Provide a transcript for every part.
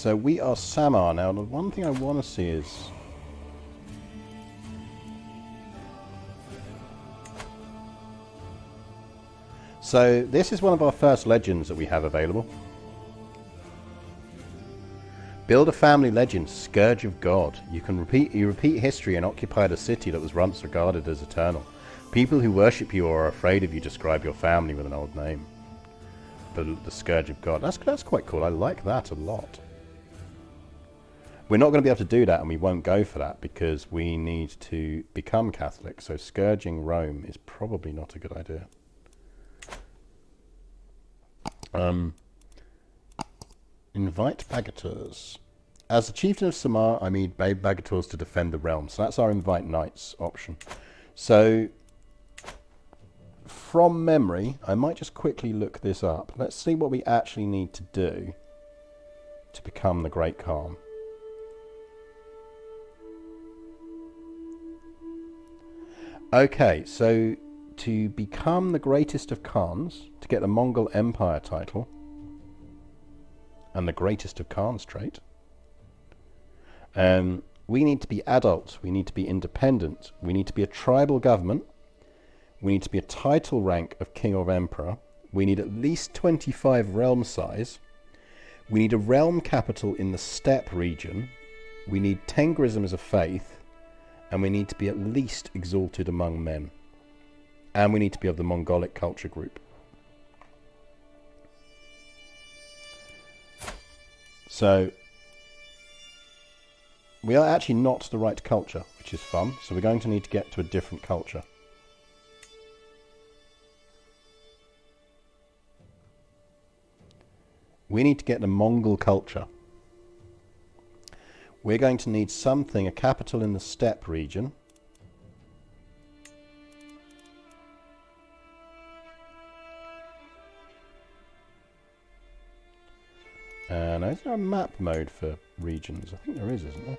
So we are Samar now. The one thing I want to see is... So this is one of our first legends that we have available. Build a family legend, Scourge of God. You repeat history and occupy a city that was once regarded as eternal. People who worship you or are afraid of you describe your family with an old name. The Scourge of God. That's quite cool. I like that a lot. We're not going to be able to do that, and we won't go for that because we need to become Catholic. So scourging Rome is probably not a good idea. Invite Bagateurs. As the chieftain of Samar, I need Bagateurs to defend the realm. So that's our invite knights option. So from memory, I might just quickly look this up. Let's see what we actually need to do to become the Great Khan. Okay, so to become the greatest of Khans, to get the Mongol Empire title, and the greatest of Khans trait, we need to be adult, we need to be independent, we need to be a tribal government, we need to be a title rank of king or emperor, we need at least 25 realm size, we need a realm capital in the steppe region, we need Tengrism as a faith, and we need to be at least exalted among men. And we need to be of the Mongolic culture group. So, we are actually not the right culture, which is fun. So we're going to need to get to a different culture. We need to get the Mongol culture. We're going to need something, a capital in the steppe region. And is there a map mode for regions? I think there is, isn't there?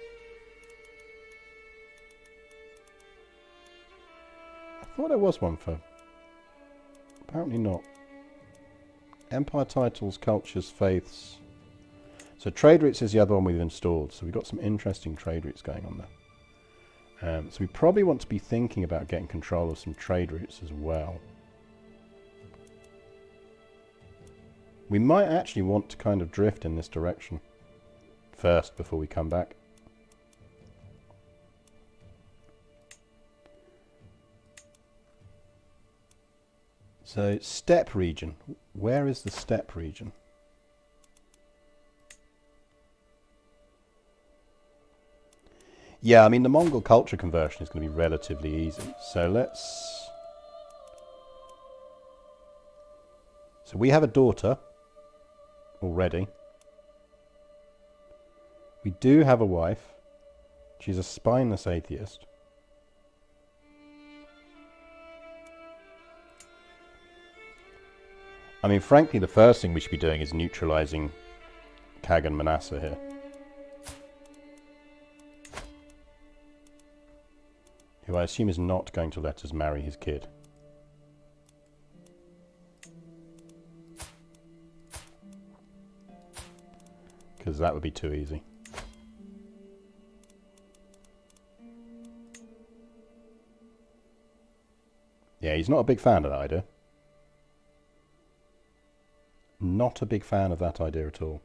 I thought there was one for... Apparently not. Empire titles, cultures, faiths... So trade routes is the other one we've installed. So we've got some interesting trade routes going on there. So we probably want to be thinking about getting control of some trade routes as well. We might actually want to kind of drift in this direction first before we come back. So steppe region. Where is the steppe region? Yeah, I mean, the Mongol culture conversion is going to be relatively easy. So let's... So we have a daughter already. We do have a wife. She's a spineless atheist. I mean, frankly, the first thing we should be doing is neutralizing Kagan Manasseh here. Who I assume is not going to let us marry his kid. Because that would be too easy. Yeah, he's not a big fan of that idea. Not a big fan of that idea at all.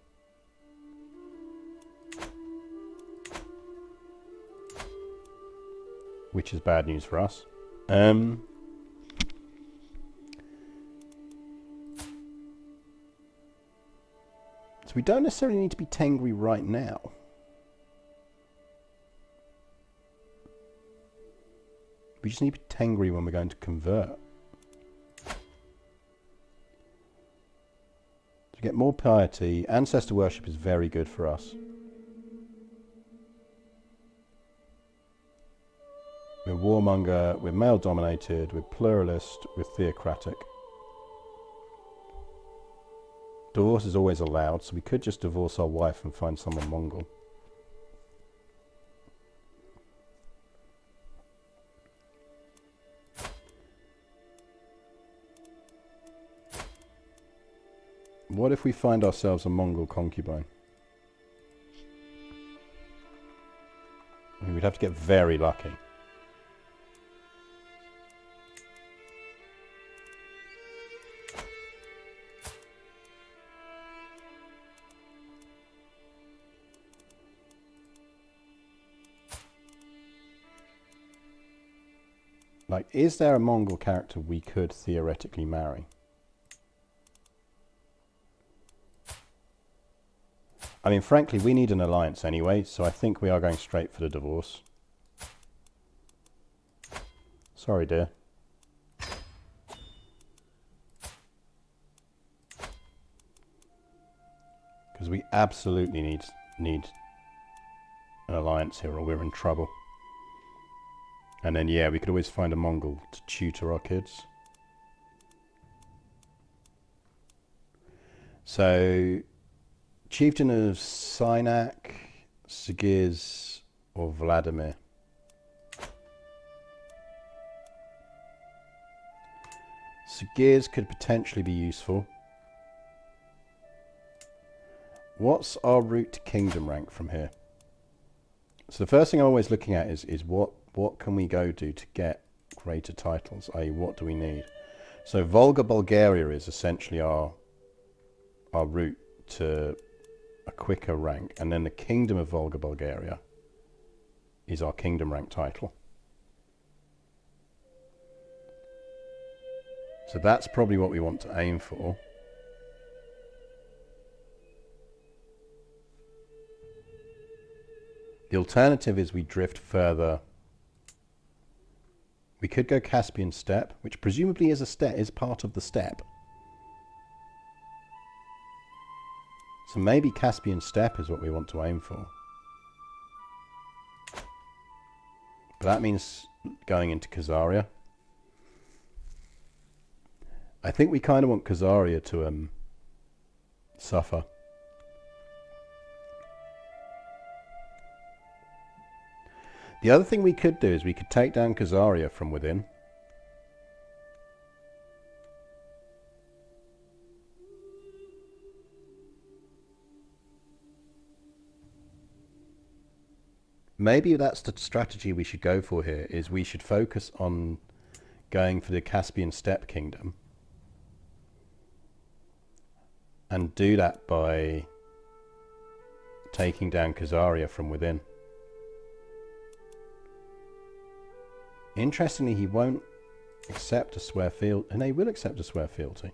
Which is bad news for us. So we don't necessarily need to be Tengri right now. We just need to be Tengri when we're going to convert. To get more piety, ancestor worship is very good for us. We're warmonger, we're male dominated, we're pluralist, we're theocratic. Divorce is always allowed, so we could just divorce our wife and find someone Mongol. What if we find ourselves a Mongol concubine? we'd have to get very lucky. Like, is there a Mongol character we could theoretically marry? I mean, frankly, we need an alliance anyway, so I think we are going straight for the divorce. Sorry, dear. Because we absolutely need an alliance here or we're in trouble. And then, yeah, we could always find a Mongol to tutor our kids. So, Chieftain of Synak, Sigirs, or Vladimir? Sigirs could potentially be useful. What's our route to kingdom rank from here? So the first thing I'm always looking at is what can we go do to get greater titles, i.e. what do we need? So Volga Bulgaria is essentially our route to a quicker rank, and then the Kingdom of Volga Bulgaria is our kingdom rank title. So that's probably what we want to aim for. The alternative is we drift further. We could go Caspian Steppe, which presumably is part of the steppe. So maybe Caspian Steppe is what we want to aim for. But that means going into Khazaria. I think we kind of want Khazaria to suffer. The other thing we could do is we could take down Khazaria from within. Maybe that's the strategy we should go for here, is we should focus on going for the Caspian Steppe Kingdom. And do that by taking down Khazaria from within. Interestingly, he won't accept a swear fealty, and he will accept a swear fealty.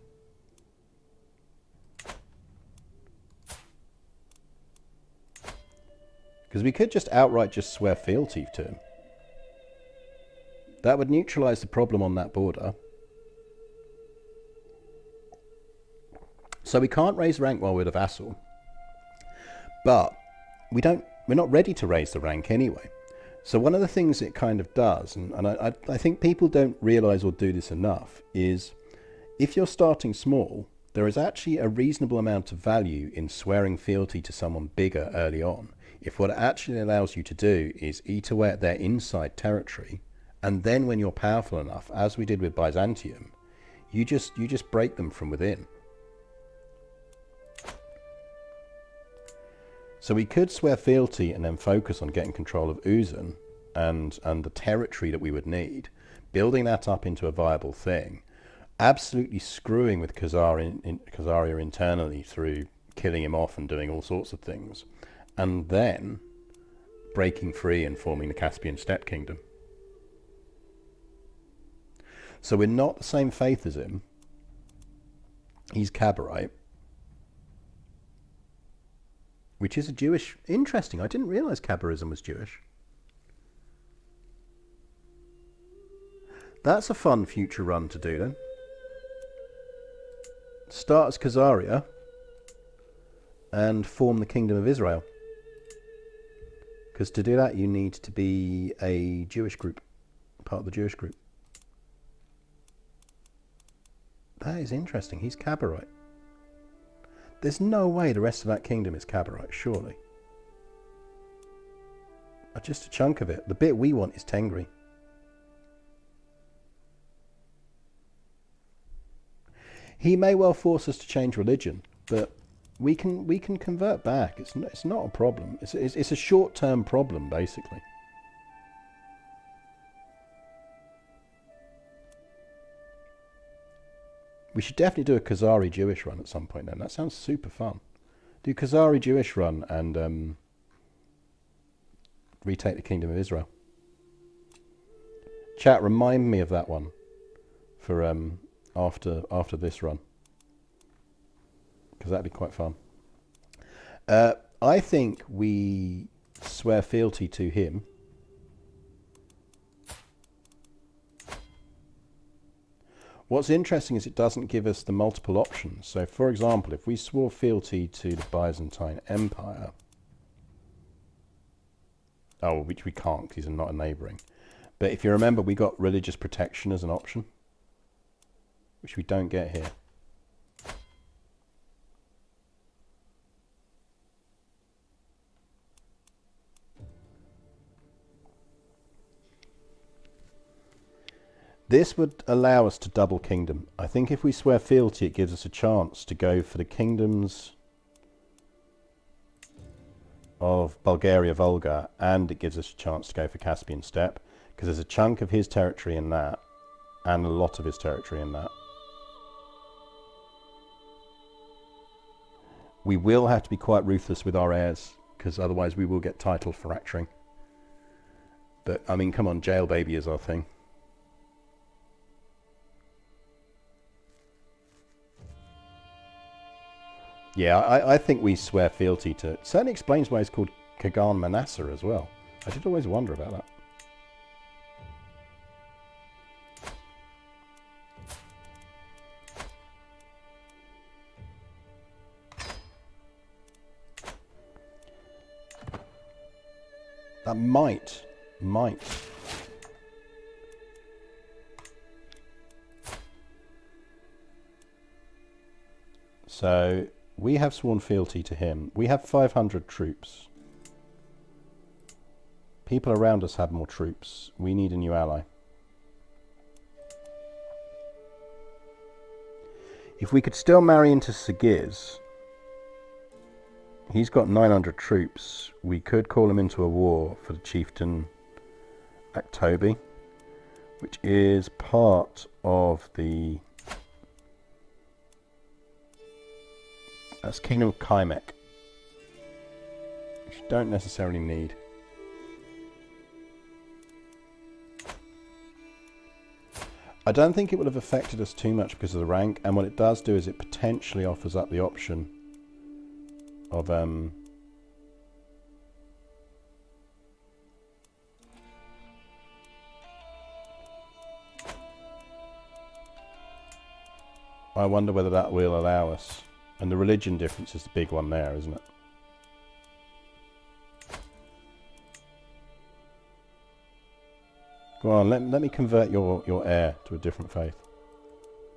Because we could just outright swear fealty to him. That would neutralize the problem on that border. So we can't raise rank while we're the vassal. But we're not ready to raise the rank anyway. So one of the things it kind of does, and I think people don't realize or do this enough, is if you're starting small, there is actually a reasonable amount of value in swearing fealty to someone bigger early on. If what it actually allows you to do is eat away at their inside territory, and then when you're powerful enough, as we did with Byzantium, you just break them from within. So we could swear fealty and then focus on getting control of Uzun and the territory that we would need, building that up into a viable thing, absolutely screwing with Khazaria internally through killing him off and doing all sorts of things, and then breaking free and forming the Caspian Steppe Kingdom. So we're not the same faith as him. He's Khabarite, which is a Jewish... Interesting, I didn't realise Khabarism was Jewish. That's a fun future run to do then. Start as Khazaria and form the Kingdom of Israel. Because to do that you need to be a Jewish group, part of the Jewish group. That is interesting, he's Khabarite. There's no way the rest of that kingdom is Khabarite, surely. Just a chunk of it. The bit we want is Tengri. He may well force us to change religion, but we can convert back. It's not a problem. It's a short-term problem, basically. We should definitely do a Khazari Jewish run at some point then. That sounds super fun. Do Khazari Jewish run and retake the Kingdom of Israel. Chat, remind me of that one for after this run, because that'd be quite fun. I think we swear fealty to him. What's interesting is it doesn't give us the multiple options. So, for example, if we swore fealty to the Byzantine Empire, which we can't because he's not a neighbouring. But if you remember, we got religious protection as an option, which we don't get here. This would allow us to double kingdom. I think if we swear fealty, it gives us a chance to go for the kingdoms of Bulgaria, Volga, and it gives us a chance to go for Caspian Steppe, because there's a chunk of his territory in that, and a lot of his territory in that. We will have to be quite ruthless with our heirs, because otherwise we will get title fracturing. But, I mean, come on, jail baby is our thing. Yeah, I think we swear fealty to... It certainly explains why it's called Kagan Manasseh as well. I did always wonder about that. That might. So... we have sworn fealty to him. We have 500 troops. People around us have more troops. We need a new ally. If we could still marry into Sagiz, he's got 900 troops. We could call him into a war for the chieftain Aktobi, which is part of the... that's Kingdom of Kaimek, which you don't necessarily need. I don't think it would have affected us too much because of the rank, and what it does do is it potentially offers up the option of I wonder whether that will allow us. And the religion difference is the big one there, isn't it? Go on, let me convert your heir to a different faith.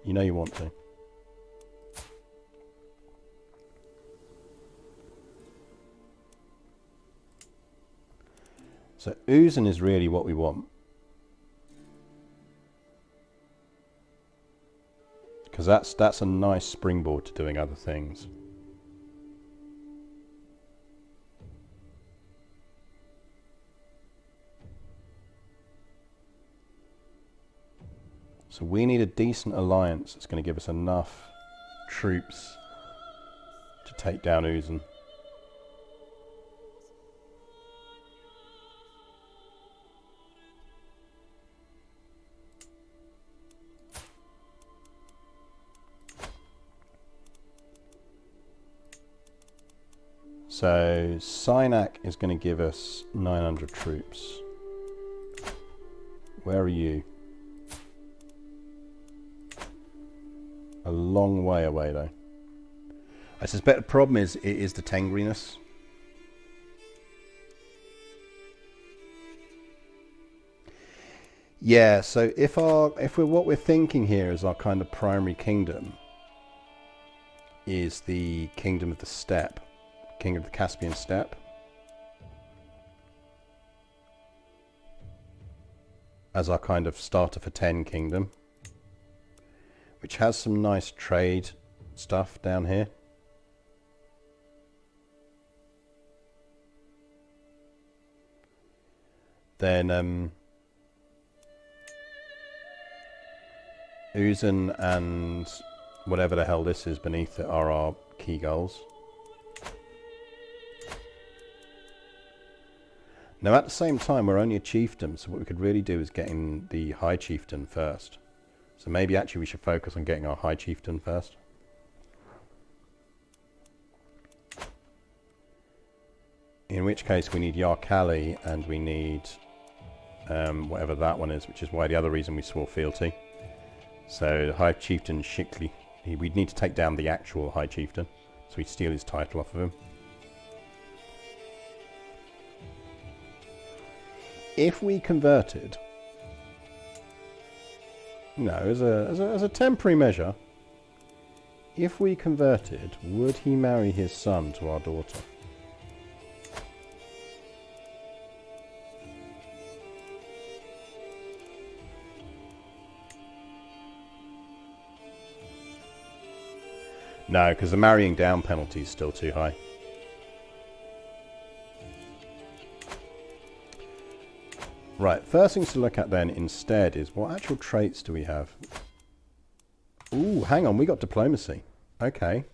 You know you want to. So Uzun is really what we want. Because that's a nice springboard to doing other things. So we need a decent alliance that's going to give us enough troops to take down Uzun. So Synak is going to give us 900 troops. Where are you? A long way away though. I suspect the problem is it is the Tengriness. Yeah, so if what we're thinking here is our kind of primary kingdom is the Kingdom of the Steppe, King of the Caspian Steppe, as our kind of starter for 10 kingdom, which has some nice trade stuff down here. Then Uzun and whatever the hell this is beneath it are our key goals. Now at the same time we're only a chieftain, so what we could really do is getting the high chieftain first. So maybe actually we should focus on getting our high chieftain first. In which case we need Yarkali and we need whatever that one is, which is why the other reason we swore fealty. So the high chieftain Shikli, we'd need to take down the actual high chieftain, so we'd steal his title off of him. If we converted, no, as a temporary measure, if we converted, would he marry his son to our daughter? No, because the marrying down penalty is still too high. Right, first things to look at then instead is what actual traits do we have? Ooh, hang on, we got diplomacy. Okay.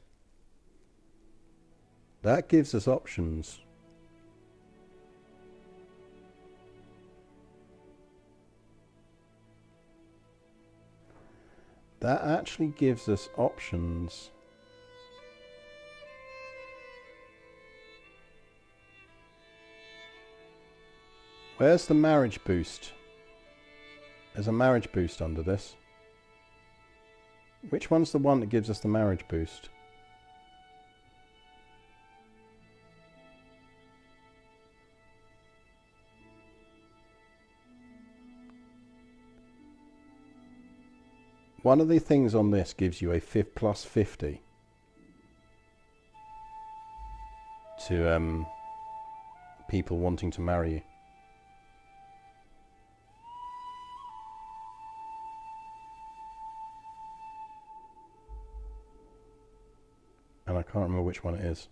That gives us options. That actually gives us options. Where's the marriage boost? There's a marriage boost under this. Which one's the one that gives us the marriage boost? One of the things on this gives you a plus 50 to people wanting to marry you. And I can't remember which one it is.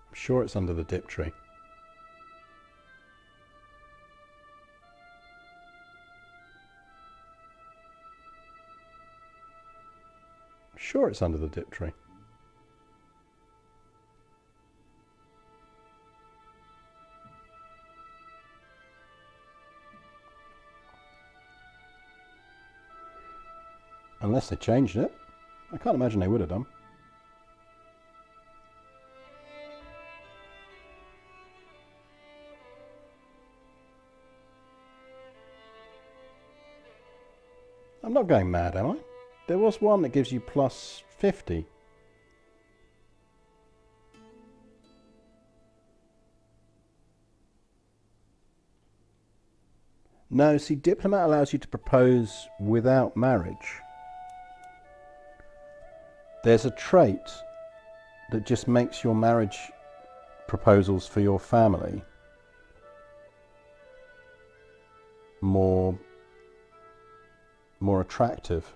I'm sure it's under the dip tree. I'm sure it's under the dip tree. Unless they changed it. I can't imagine they would have done. I'm not going mad, am I? There was one that gives you plus 50. No, see, diplomat allows you to propose without marriage. There's a trait that just makes your marriage proposals for your family more attractive.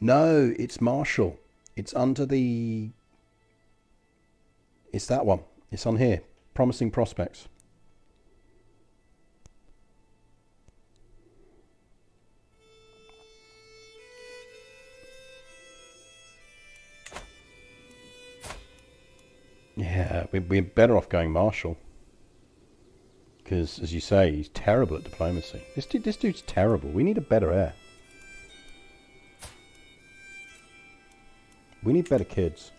No, it's martial. It's under the... It's that one. It's on here. Promising prospects. Yeah, we're better off going martial. Because, as you say, he's terrible at diplomacy. This dude's terrible. We need a better heir. We need better kids.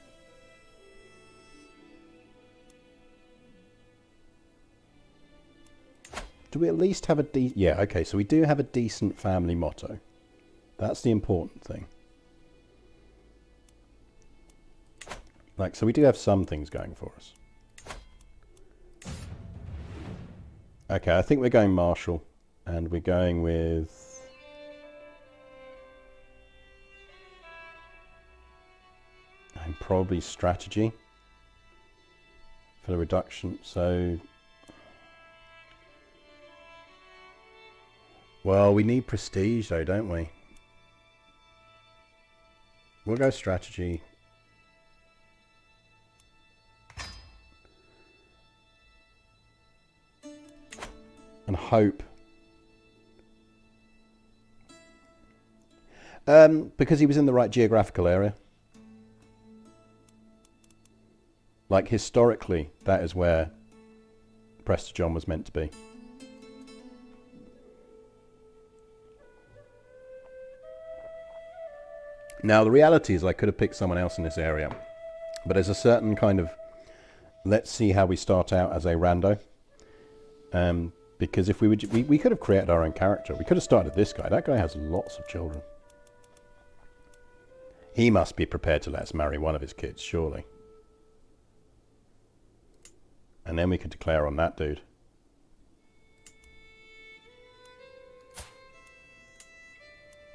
Do we at least have a yeah, okay, so we do have a decent family motto. That's the important thing. Like, so we do have some things going for us. Okay, I think we're going martial, and we're going with... and probably strategy for the reduction, so... Well, we need prestige though, don't we? We'll go strategy. And hope. Because he was in the right geographical area. Like, historically, that is where Prester John was meant to be. Now, the reality is I could have picked someone else in this area. But there's a certain kind of, let's see how we start out as a rando. Because if we could have created our own character. We could have started this guy. That guy has lots of children. He must be prepared to let us marry one of his kids, surely. And then we could declare on that dude.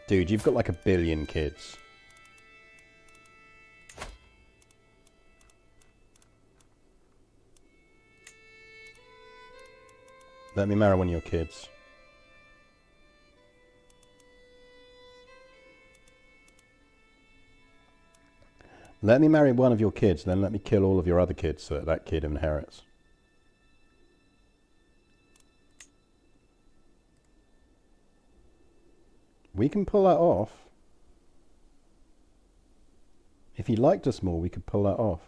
Dude, you've got like 1 billion kids. Let me marry one of your kids. Let me marry one of your kids, then let me kill all of your other kids so that kid inherits. We can pull that off. If he liked us more, we could pull that off.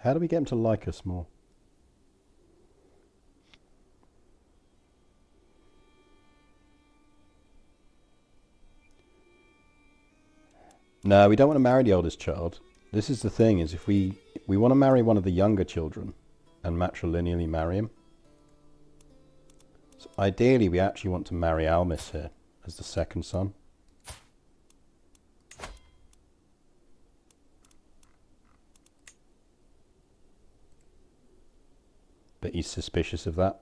How do we get him to like us more? No, we don't want to marry the oldest child. This is the thing, is if we want to marry one of the younger children and matrilineally marry him. So ideally, we actually want to marry Almis here as the second son. But he's suspicious of that.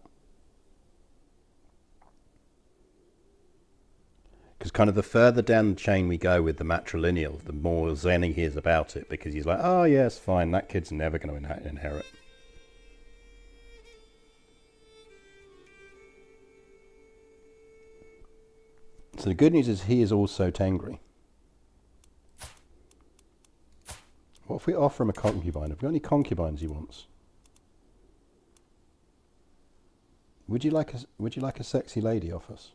Because kind of the further down the chain we go with the matrilineal, the more zen he is about it. Because he's like, oh yes, fine, that kid's never going to inherit. So the good news is he is also Tengri. What if we offer him a concubine? Have we got any concubines he wants? Would you like a sexy lady off us?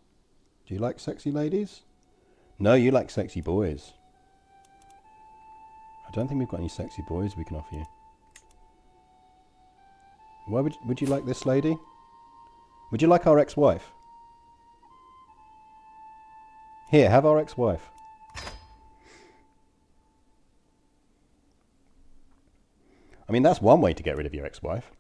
Do you like sexy ladies? No, you like sexy boys. I don't think we've got any sexy boys we can offer you. Why would you like this lady? Would you like our ex-wife? Here, have our ex-wife. I mean, that's one way to get rid of your ex-wife.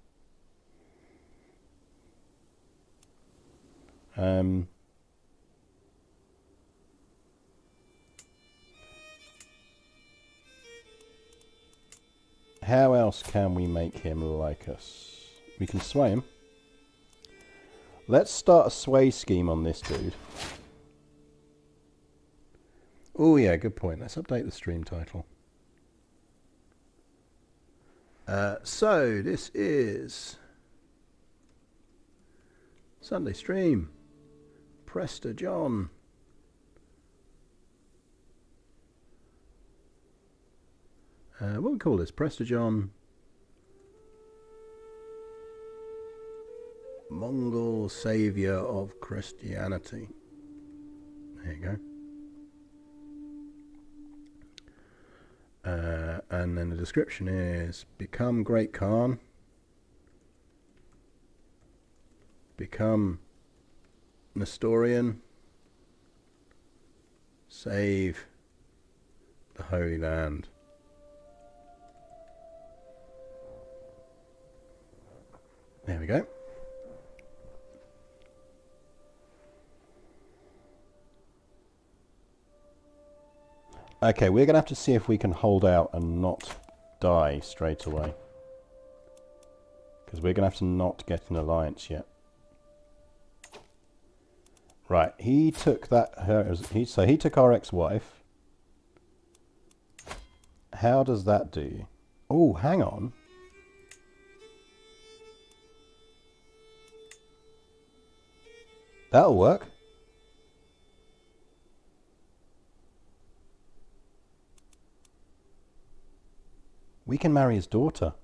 How else can we make him like us? We can sway him. Let's start a sway scheme on this dude. Oh yeah, good point. Let's update the stream title. So this is Sunday stream. Prester John. What do we call this? Prester John. Mongol saviour of Christianity. There you go. And then the description is: become great Khan. Become Nestorian. Save the Holy Land. There we go. Okay, we're going to have to see if we can hold out and not die straight away. Because we're going to have to not get an alliance yet. Right, he took that. So he took our ex-wife. How does that do? Oh, hang on. That'll work. We can marry his daughter.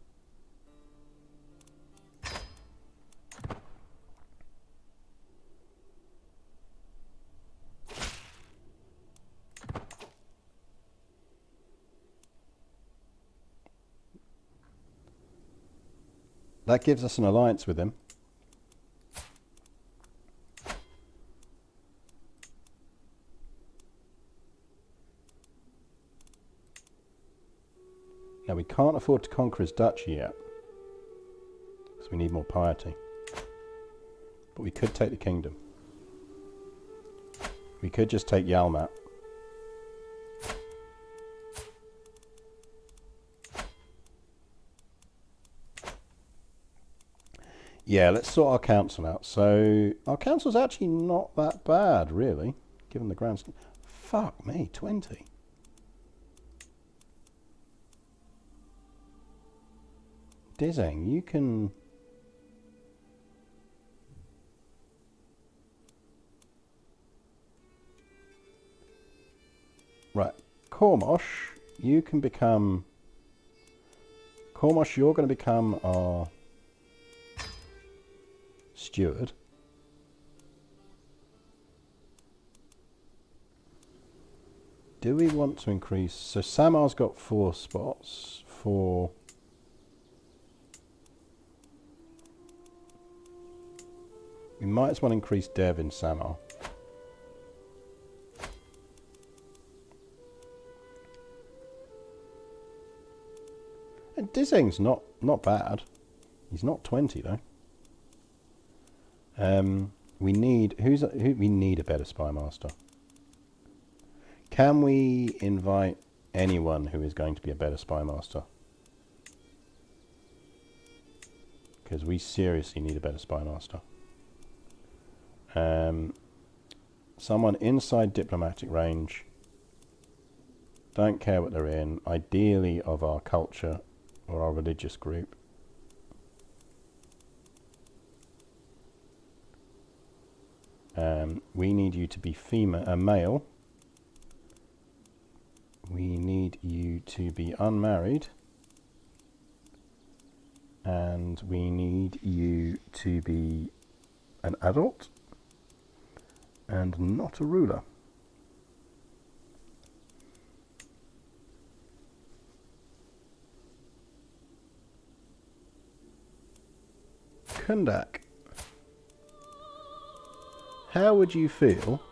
That gives us an alliance with him. Now we can't afford to conquer his duchy yet, because we need more piety. But we could take the kingdom. We could just take Yalmat. Yeah, let's sort our council out. So, our council's actually not that bad, really, given the grand scheme. Fuck me, 20. Dizeng, you can... Right, Kormosh, you can become... Kormosh, you're going to become our steward. Do we want to increase... So Samar's got 4 spots for... We might as well increase Dev in Samar. And Dizeng's not bad. He's not 20 though. We need we need a better spy master. Can we invite anyone who is going to be a better spy master? Because we seriously need a better spy master. Someone inside diplomatic range. Don't care what they're in. Ideally of our culture or our religious group. We need you to be male. We need you to be unmarried. And we need you to be an adult. And not a ruler. Kundak. How would you feel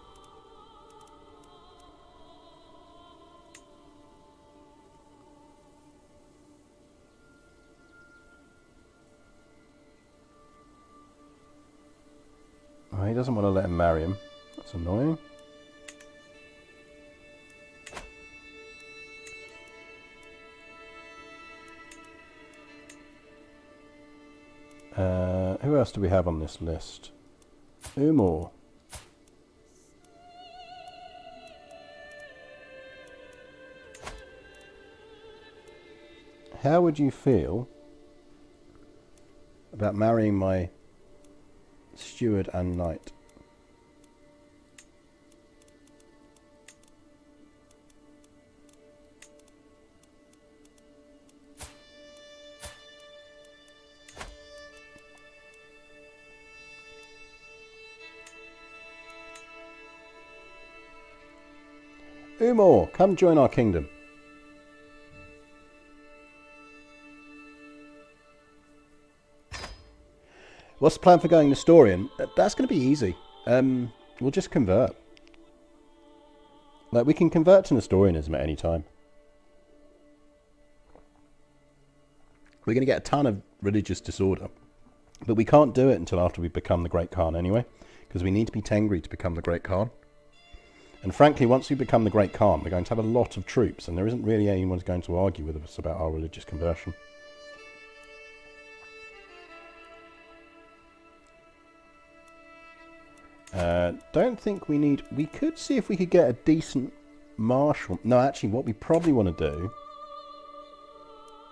oh, he doesn't want to let him marry him. That's annoying. Who else do we have on this list? Umor. How would you feel about marrying my steward and knight? Umor, come join our kingdom. What's the plan for going Nestorian? That's going to be easy. We'll just convert. Like, we can convert to Nestorianism at any time. We're going to get a ton of religious disorder. But we can't do it until after we become the Great Khan anyway. Because we need to be Tengri to become the Great Khan. And frankly, once we become the Great Khan, we're going to have a lot of troops. And there isn't really anyone who's going to argue with us about our religious conversion. Don't think we need... We could see if we could get a decent marshal. No, actually, what we probably want to do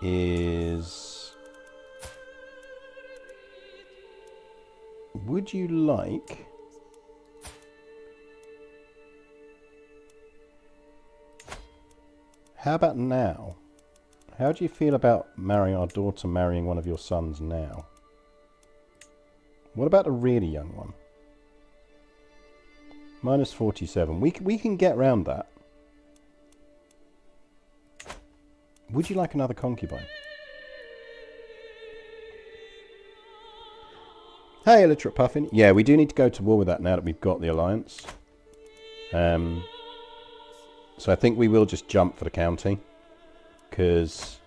is... Would you like... How about now? How do you feel about marrying our daughter, marrying one of your sons now? What about a really young one? Minus 47. We can get round that. Would you like another concubine? Hey, illiterate puffin. Yeah, we do need to go to war with that now that we've got the alliance. So I think we will just jump for the county. Because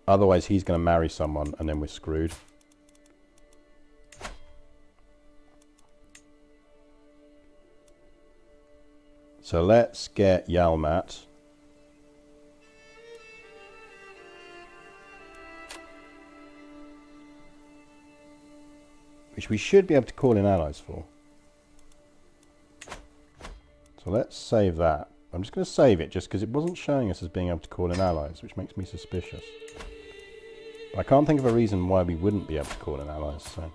otherwise he's going to marry someone and then we're screwed. So let's get Yalmat. Which we should be able to call in allies for. So let's save that. I'm just going to save it just because it wasn't showing us as being able to call in allies, which makes me suspicious. But I can't think of a reason why we wouldn't be able to call in allies, so.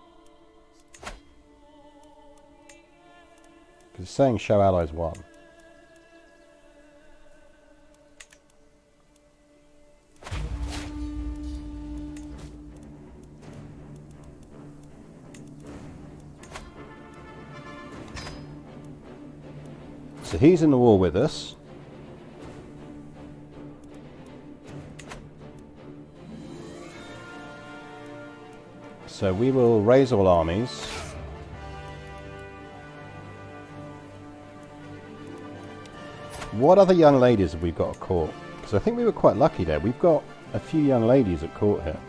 Because it's saying show allies 1. So he's in the war with us. So we will raise all armies. What other young ladies have we got at court? Because I think we were quite lucky there. We've got a few young ladies at court here.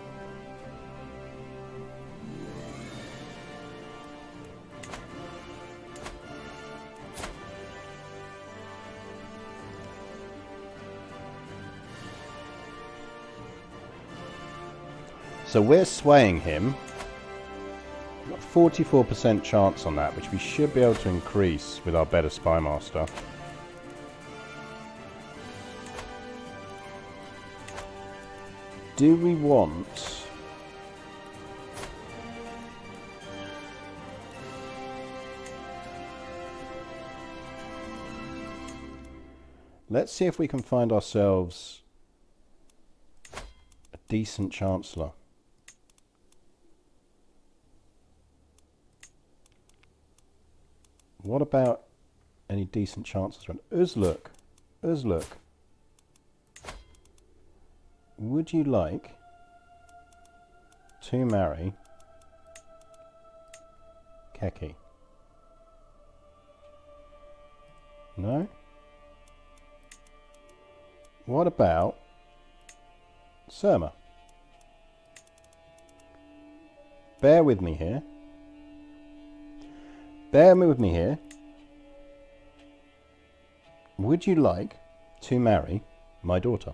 So we're swaying him. We've got 44% chance on that, which we should be able to increase with our better spy master. Do we want... Let's see if we can find ourselves a decent chancellor. What about any decent chancellors around? Uzluk. Uzluk. Would you like to marry Keki? No? What about Surma? Bear with me here. Bear with me here. Would you like to marry my daughter?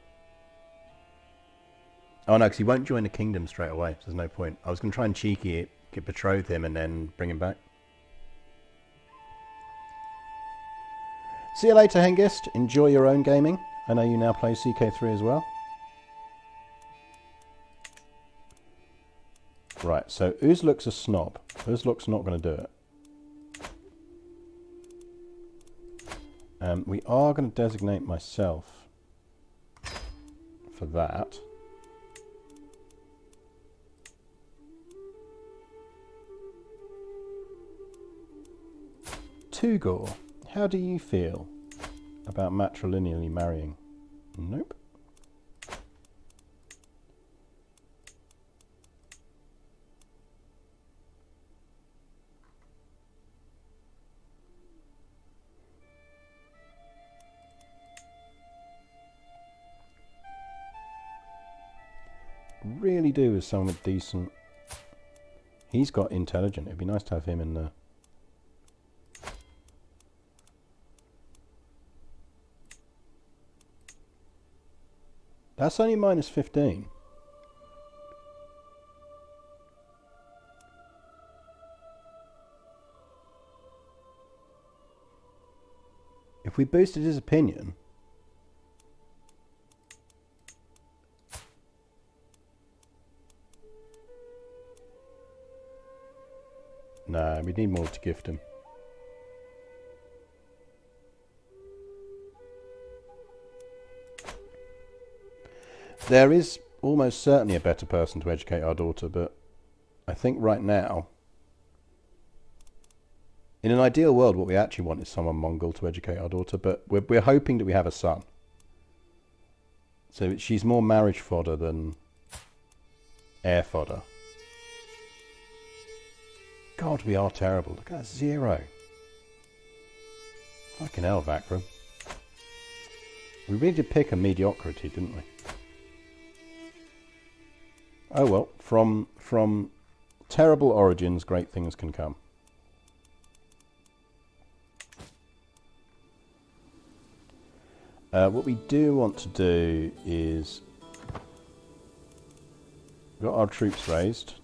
Oh no, because he won't join the kingdom straight away, so there's no point. I was going to try and cheeky it, betroth him and then bring him back. See you later, Hengist. Enjoy your own gaming. I know you now play CK3 as well. Right, so Uzluk's a snob. Uzluk's not going to do it. We are going to designate myself for that. Tugor, how do you feel about matrilineally marrying? Nope. Really do with someone with decent... He's got intelligent. It'd be nice to have him in there. That's only minus 15. If we boosted his opinion... No, we need more to gift him. There is almost certainly a better person to educate our daughter, but I think right now, in an ideal world, what we actually want is someone Mongol to educate our daughter, but we're hoping that we have a son. So she's more marriage fodder than heir fodder. God, we are terrible. Look at that, 0. Fucking hell, Vakram. We really did pick a mediocrity, didn't we? Oh well, from terrible origins, great things can come. What we do want to do is... we've got our troops raised.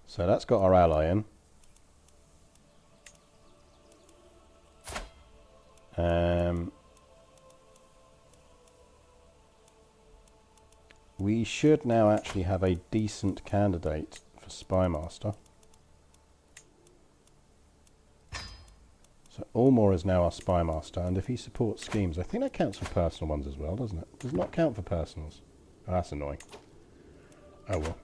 So that's got our ally in. We should now actually have a decent candidate for Spymaster. So Ulmor is now our Spymaster, and if he supports schemes, I think that counts for personal ones as well, doesn't it? Does not count for personals. Oh, that's annoying. Oh well.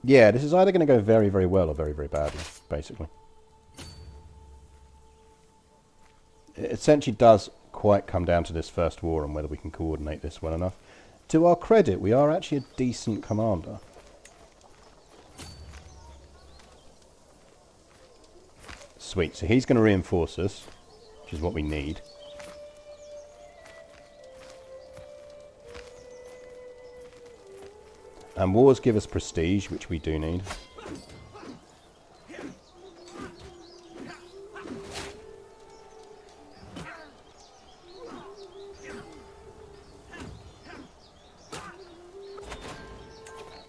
Yeah, this is either going to go very, very well or very, very badly, basically. It essentially does quite come down to this first war and whether we can coordinate this well enough. To our credit, we are actually a decent commander. Sweet, so he's going to reinforce us, which is what we need. And wars give us prestige, which we do need.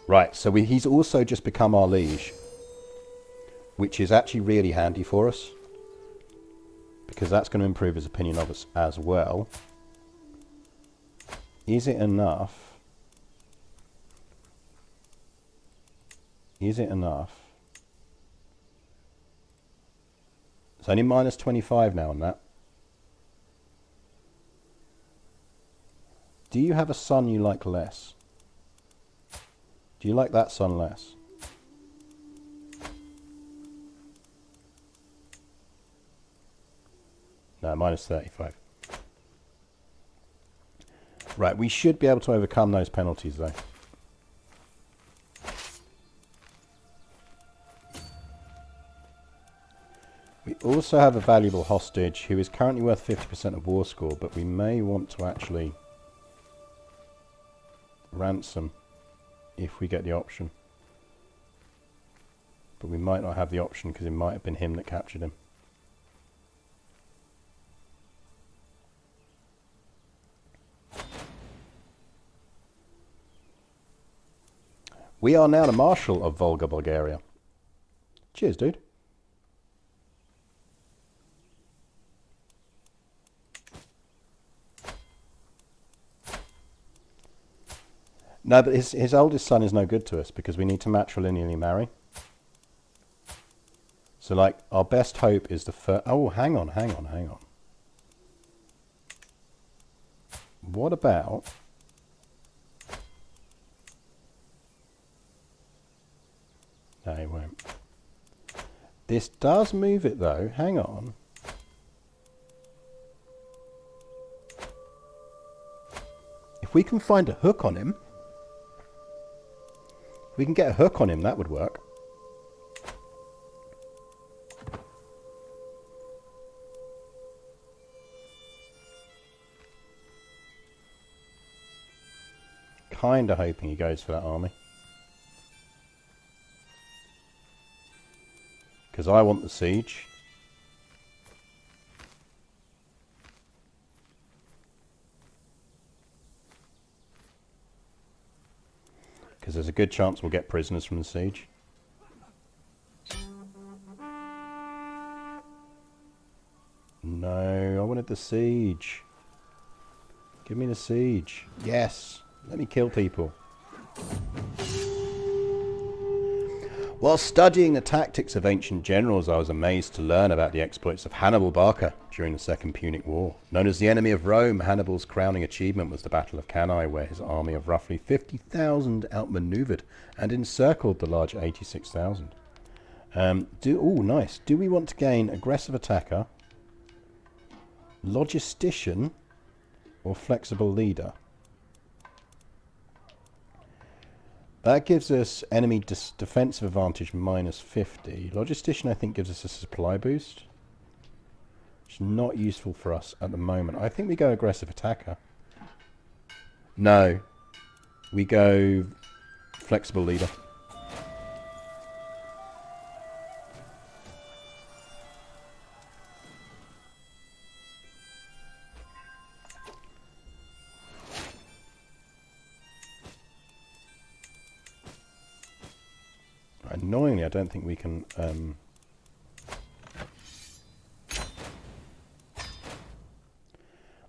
Right, so he's also just become our liege, which is actually really handy for us, because that's going to improve his opinion of us as well. Is it enough? Is it enough? It's only minus 25 now on that. Do you have a son you like less? Do you like that son less? No, minus 35. Right, we should be able to overcome those penalties though. We also have a valuable hostage who is currently worth 50% of war score, but we may want to actually ransom if we get the option. But we might not have the option because it might have been him that captured him. We are now the Marshal of Volga, Bulgaria. Cheers, dude. No, but his oldest son is no good to us because we need to matrilineally marry. So, like, our best hope is the first... Oh, hang on. What about... No, he won't. This does move it, though. Hang on. If we can find a hook on him... we can get a hook on him, that would work. Kinda hoping he goes for that army. Because I want the siege. Because there's a good chance we'll get prisoners from the siege. No, I wanted the siege. Give me the siege. Yes, let me kill people. While studying the tactics of ancient generals, I was amazed to learn about the exploits of Hannibal Barca during the Second Punic War. Known as the enemy of Rome, Hannibal's crowning achievement was the Battle of Cannae, where his army of roughly 50,000 outmaneuvered and encircled the large 86,000. Oh, nice. Do we want to gain aggressive attacker Logistician or flexible leader? That gives us enemy defensive advantage minus 50. Logistician, I think, gives us a supply boost. Which is not useful for us at the moment. I think we go aggressive attacker. No. We go flexible leader. Annoyingly, I don't think we can...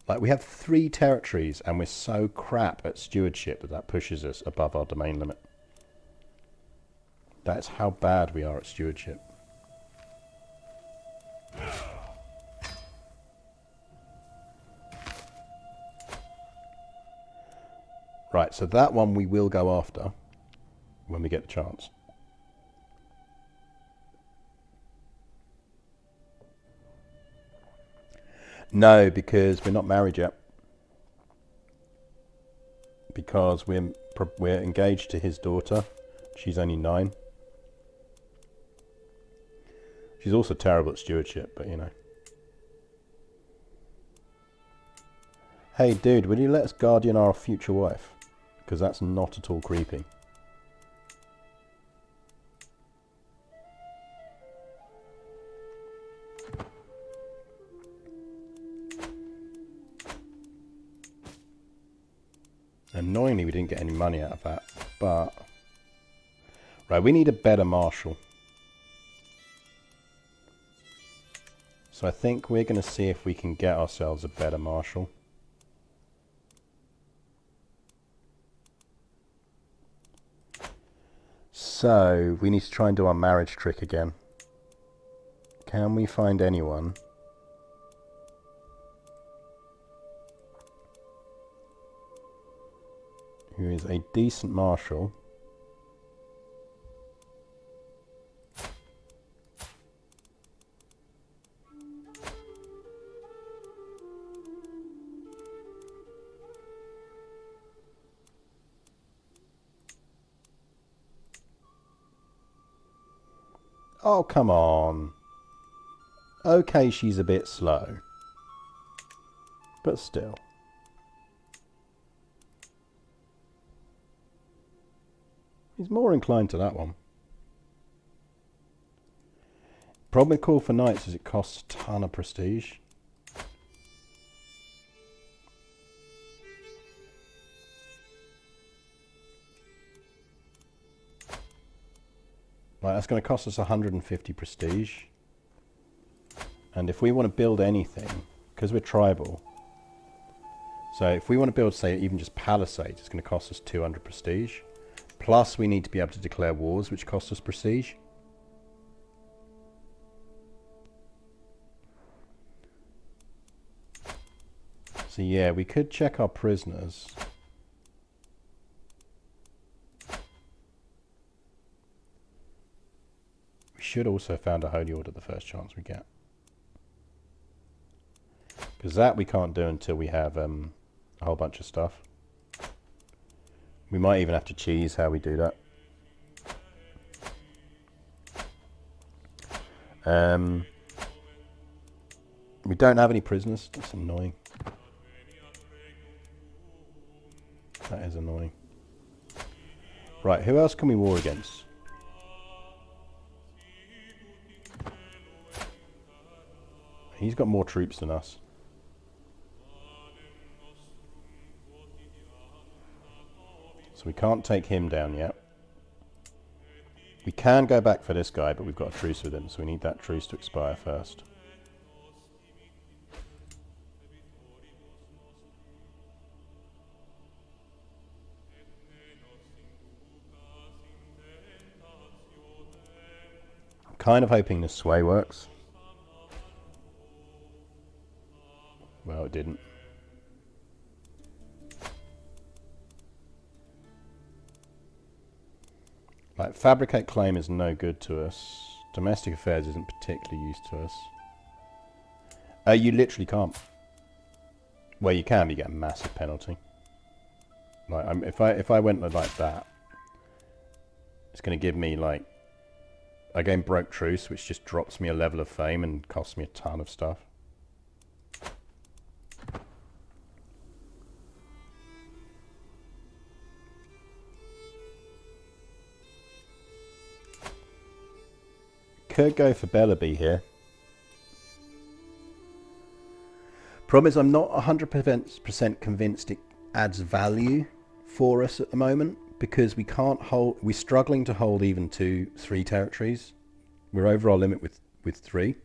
like, we have 3 territories, and we're so crap at stewardship that pushes us above our domain limit. That's how bad we are at stewardship. Right, so that one we will go after when we get the chance. No, because we're not married yet. Because we're engaged to his daughter. She's only 9. She's also terrible at stewardship, but you know. Hey dude, will you let us guardian our future wife? Because that's not at all creepy. Annoyingly, we didn't get any money out of that, but... Right, we need a better marshal. So I think we're going to see if we can get ourselves a better marshal. So, we need to try and do our marriage trick again. Can we find anyone who is a decent marshal? Oh, come on. Okay, she's a bit slow. But still. He's more inclined to that one. Problem with Call for Knights is it costs a ton of prestige. Right, that's going to cost us 150 prestige. And if we want to build anything, because we're tribal, so if we want to build, say, even just palisades, it's going to cost us 200 prestige. Plus, we need to be able to declare wars, which costs us prestige. So yeah, we could check our prisoners. We should also found a holy order the first chance we get. Because that we can't do until we have a whole bunch of stuff. We might even have to cheese how we do that. We don't have any prisoners. That's annoying. That is annoying. Right, who else can we war against? He's got more troops than us. So we can't take him down yet. We can go back for this guy, but we've got a truce with him, so we need that truce to expire first. I'm kind of hoping this sway works. Well, it didn't. Like, fabricate claim is no good to us. Domestic affairs isn't particularly used to us. You literally can't. Well, you can, but you get a massive penalty. Like, if I went like that, it's going to give me like, I gain broke truce, which just drops me a level of fame and costs me a ton of stuff. Could go for Bellaby here. Problem is, I'm not 100% convinced it adds value for us at the moment, because we can't hold. We're struggling to hold even 2-3 territories. We're over our limit with 3.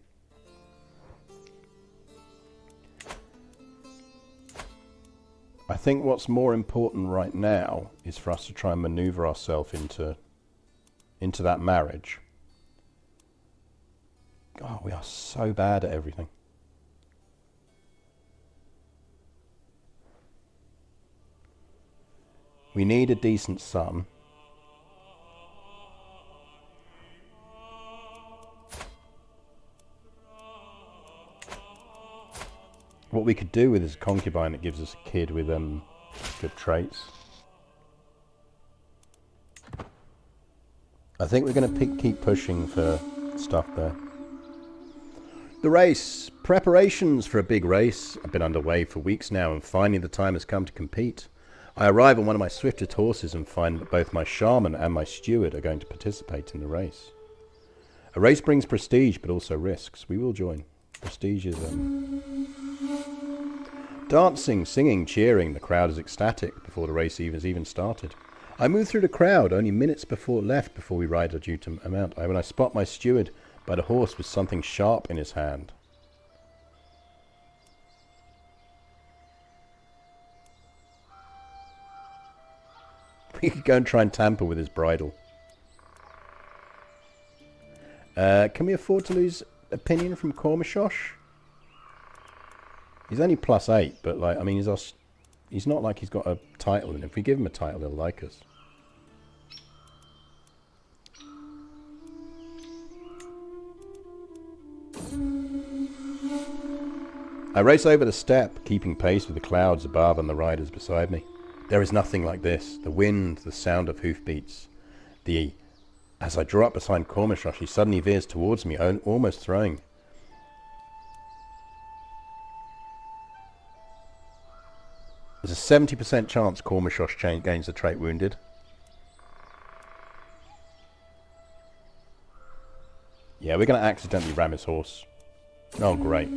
I think what's more important right now is for us to try and maneuver ourselves into that marriage. God, we are so bad at everything. We need a decent son. What we could do with is a concubine that gives us a kid with good traits. I think we're going to keep pushing for stuff there. The race. Preparations for a big race have been underway for weeks now, and finally the time has come to compete. I arrive on one of my swiftest horses and find that both my shaman and my steward are going to participate in the race. A race brings prestige, but also risks. We will join. Prestige is... Dancing, singing, cheering. The crowd is ecstatic before the race has even started. I move through the crowd only minutes before we ride a due to amount. When I spot my steward by the horse with something sharp in his hand. We could go and try and tamper with his bridle. Can we afford to lose opinion from Cormishosh? He's only +8, but like, I mean, he's not like he's got a title, and if we give him a title, he'll like us. I race over the steppe, keeping pace with the clouds above and the riders beside me. There is nothing like this. The wind, the sound of hoofbeats. As I draw up beside Cormishosh, he suddenly veers towards me, almost throwing. There's a 70% chance Cormishosh gains the trait wounded. Yeah, we're going to accidentally ram his horse. Oh, great.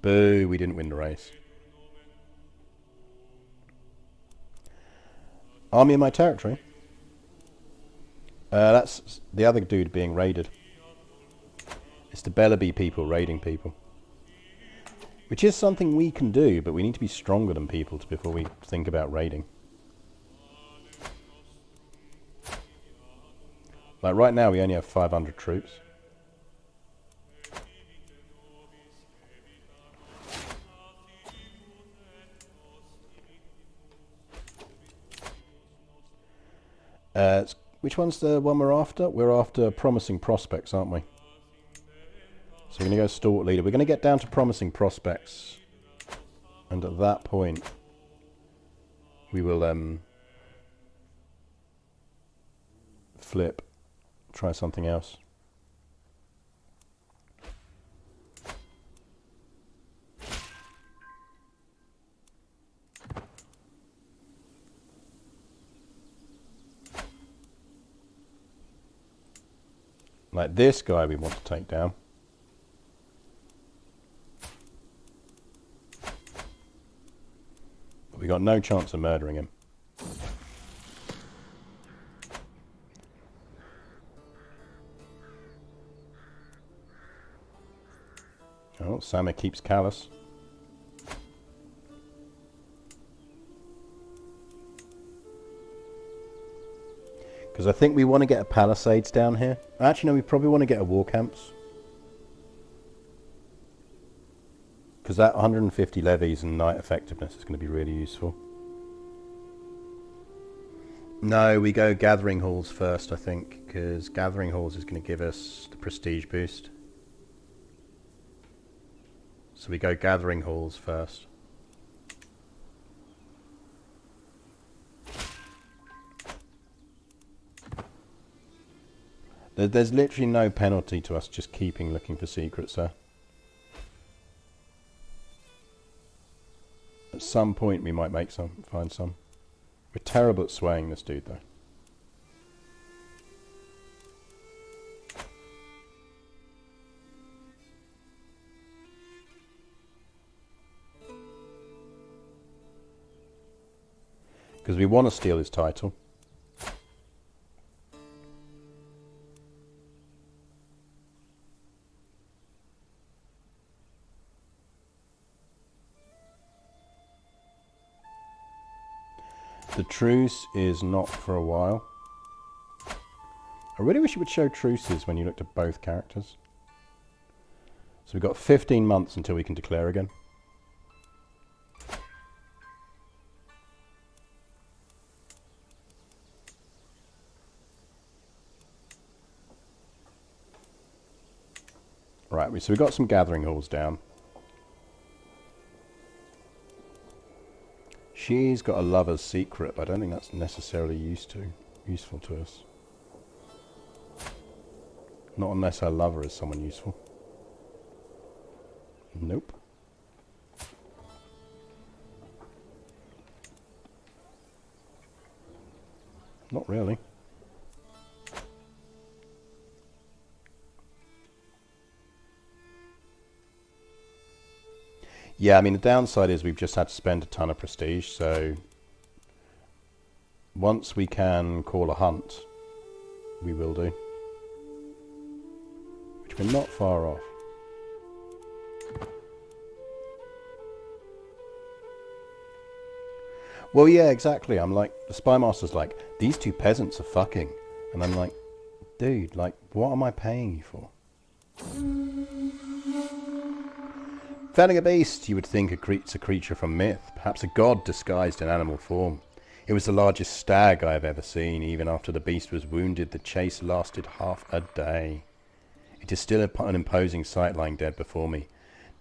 Boo, we didn't win the race. Army in my territory? That's the other dude being raided. It's the Bellaby people raiding people. Which is something we can do, but we need to be stronger than people before we think about raiding. Like right now we only have 500 troops. Which one's the one we're after? We're after promising prospects, aren't we? So we're going to go stalwart leader. We're going to get down to promising prospects. And at that point, we will flip. Try something else. Like this guy we want to take down. But we got no chance of murdering him. Oh, Sama keeps callous. Because I think we want to get a palisades down here. Actually, no, we probably want to get a war camps. Because that 150 levies and knight effectiveness is going to be really useful. No, we go gathering halls first, I think. Because gathering halls is going to give us the prestige boost. So we go gathering halls first. There's literally no penalty to us just keeping looking for secrets, sir. At some point we might find some. We're terrible at swaying this dude though. Because we want to steal his title. The truce is not for a while. I really wish it would show truces when you looked at both characters. So we've got 15 months until we can declare again. Right, so we've got some gathering halls down. She's got a lover's secret, but I don't think that's necessarily useful to us. Not unless her lover is someone useful. Nope. Not really. Yeah, I mean, the downside is we've just had to spend a ton of prestige, so once we can call a hunt, we will do. Which we're not far off. Well, yeah, exactly. I'm like, the spy master's like, these two peasants are fucking. And I'm like, dude, like, what am I paying you for? Felling a beast, you would think it's a creature from myth, perhaps a god disguised in animal form. It was the largest stag I have ever seen. Even after the beast was wounded, the chase lasted half a day. It is still an imposing sight lying dead before me.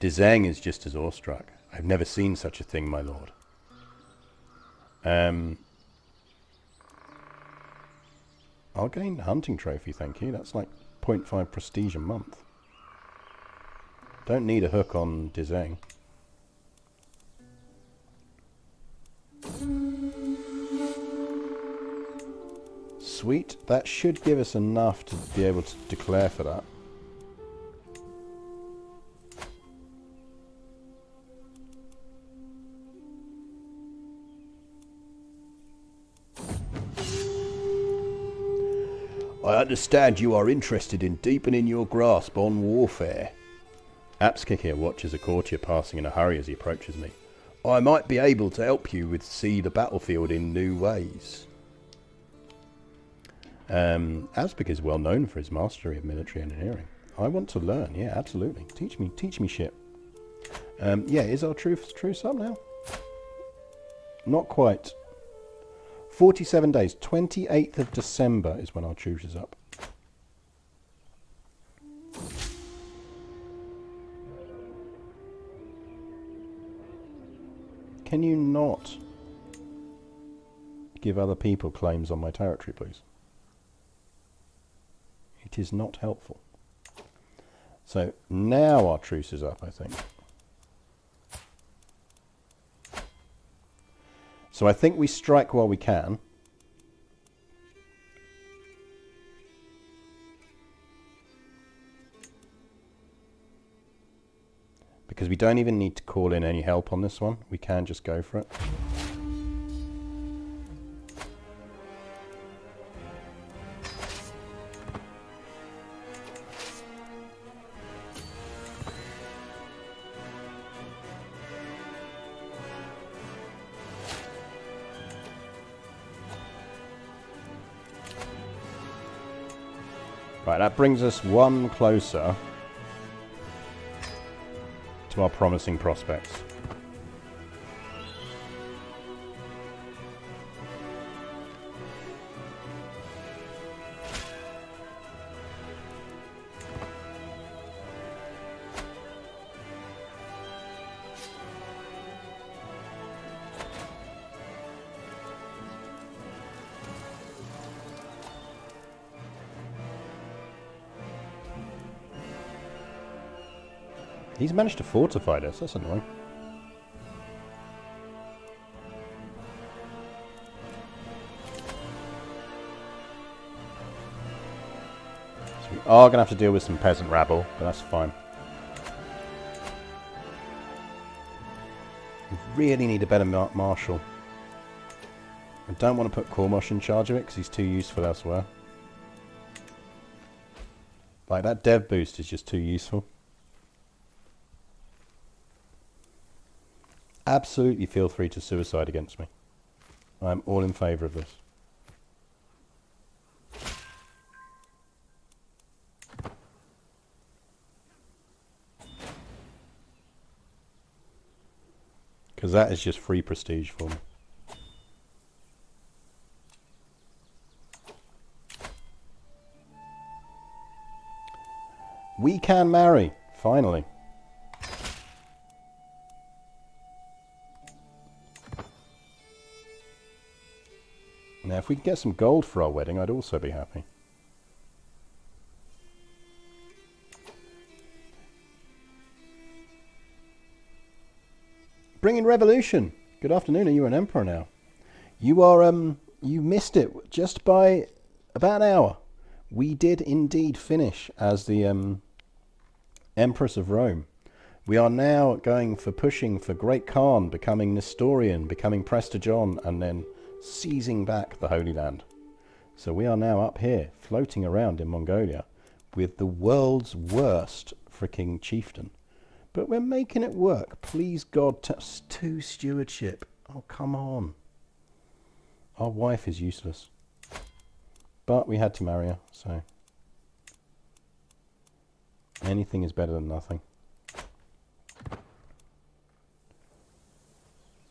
Dzeng is just as awestruck. I have never seen such a thing, my lord. I'll gain hunting trophy, thank you. That's like 0.5 prestige a month. Don't need a hook on Dzeng. Sweet. That should give us enough to be able to declare for that. I understand you are interested in deepening your grasp on warfare. Apskik here watches a courtier passing in a hurry as he approaches me. I might be able to help you see the battlefield in new ways. Apskik is well known for his mastery of military engineering. I want to learn, yeah, absolutely. Teach me shit. Yeah, is our truce up now? Not quite. 47 days. 28th of December is when our truce is up. Can you not give other people claims on my territory, please? It is not helpful. So now our truce is up, I think. So I think we strike while we can. Because we don't even need to call in any help on this one. We can just go for it. Right, that brings us one closer to our promising prospects. He's managed to fortify this. That's annoying. So we are going to have to deal with some peasant rabble, but that's fine. We really need a better marshal. I don't want to put Kormosh in charge of it because he's too useful elsewhere. Like, that dev boost is just too useful. Absolutely feel free to suicide against me. I'm all in favour of this. Because that is just free prestige for me. We can marry, finally. Now, if we could get some gold for our wedding, I'd also be happy. Bring in revolution. Good afternoon. Are you an emperor now? You are. You missed it just by about an hour. We did indeed finish as the Empress of Rome. We are now going for pushing for Great Khan, becoming Nestorian, becoming Prester John, and then seizing back the Holy Land. So we are now up here, floating around in Mongolia, with the world's worst freaking chieftain. But we're making it work. Please God, to stewardship. Oh, come on. Our wife is useless. But we had to marry her, so... anything is better than nothing.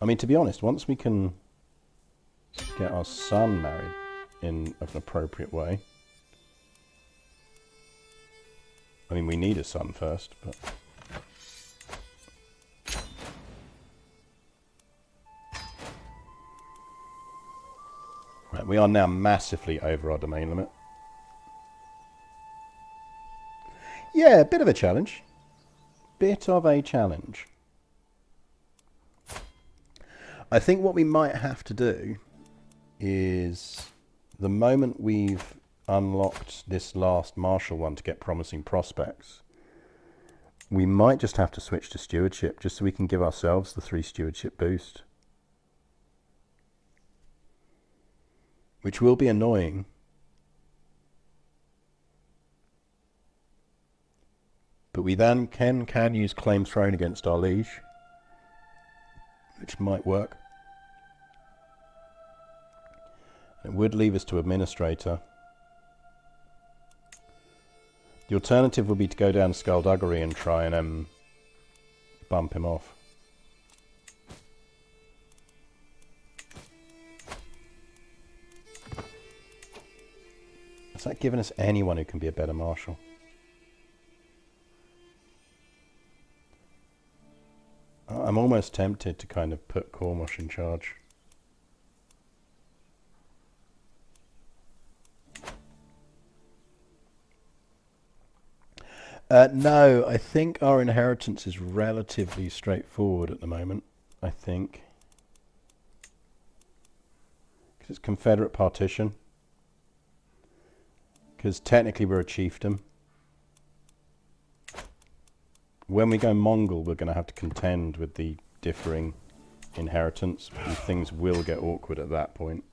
I mean, to be honest, once we can get our son married in an appropriate way... I mean, we need a son first, but... Right, we are now massively over our domain limit. Yeah, a bit of a challenge. Bit of a challenge. I think what we might have to do is, the moment we've unlocked this last martial one to get promising prospects, we might just have to switch to stewardship, just so we can give ourselves the 3 stewardship boost. Which will be annoying. But we then can use claim throne against our liege, which might work. It would leave us to administrator. The alternative would be to go down skullduggery and try and bump him off. Is that giving us anyone who can be a better marshal? I'm almost tempted to kind of put Kormosh in charge. No, I think our inheritance is relatively straightforward at the moment, I think. Because it's Confederate partition. Because technically we're a chiefdom. When we go Mongol, we're going to have to contend with the differing inheritance, and things will get awkward at that point.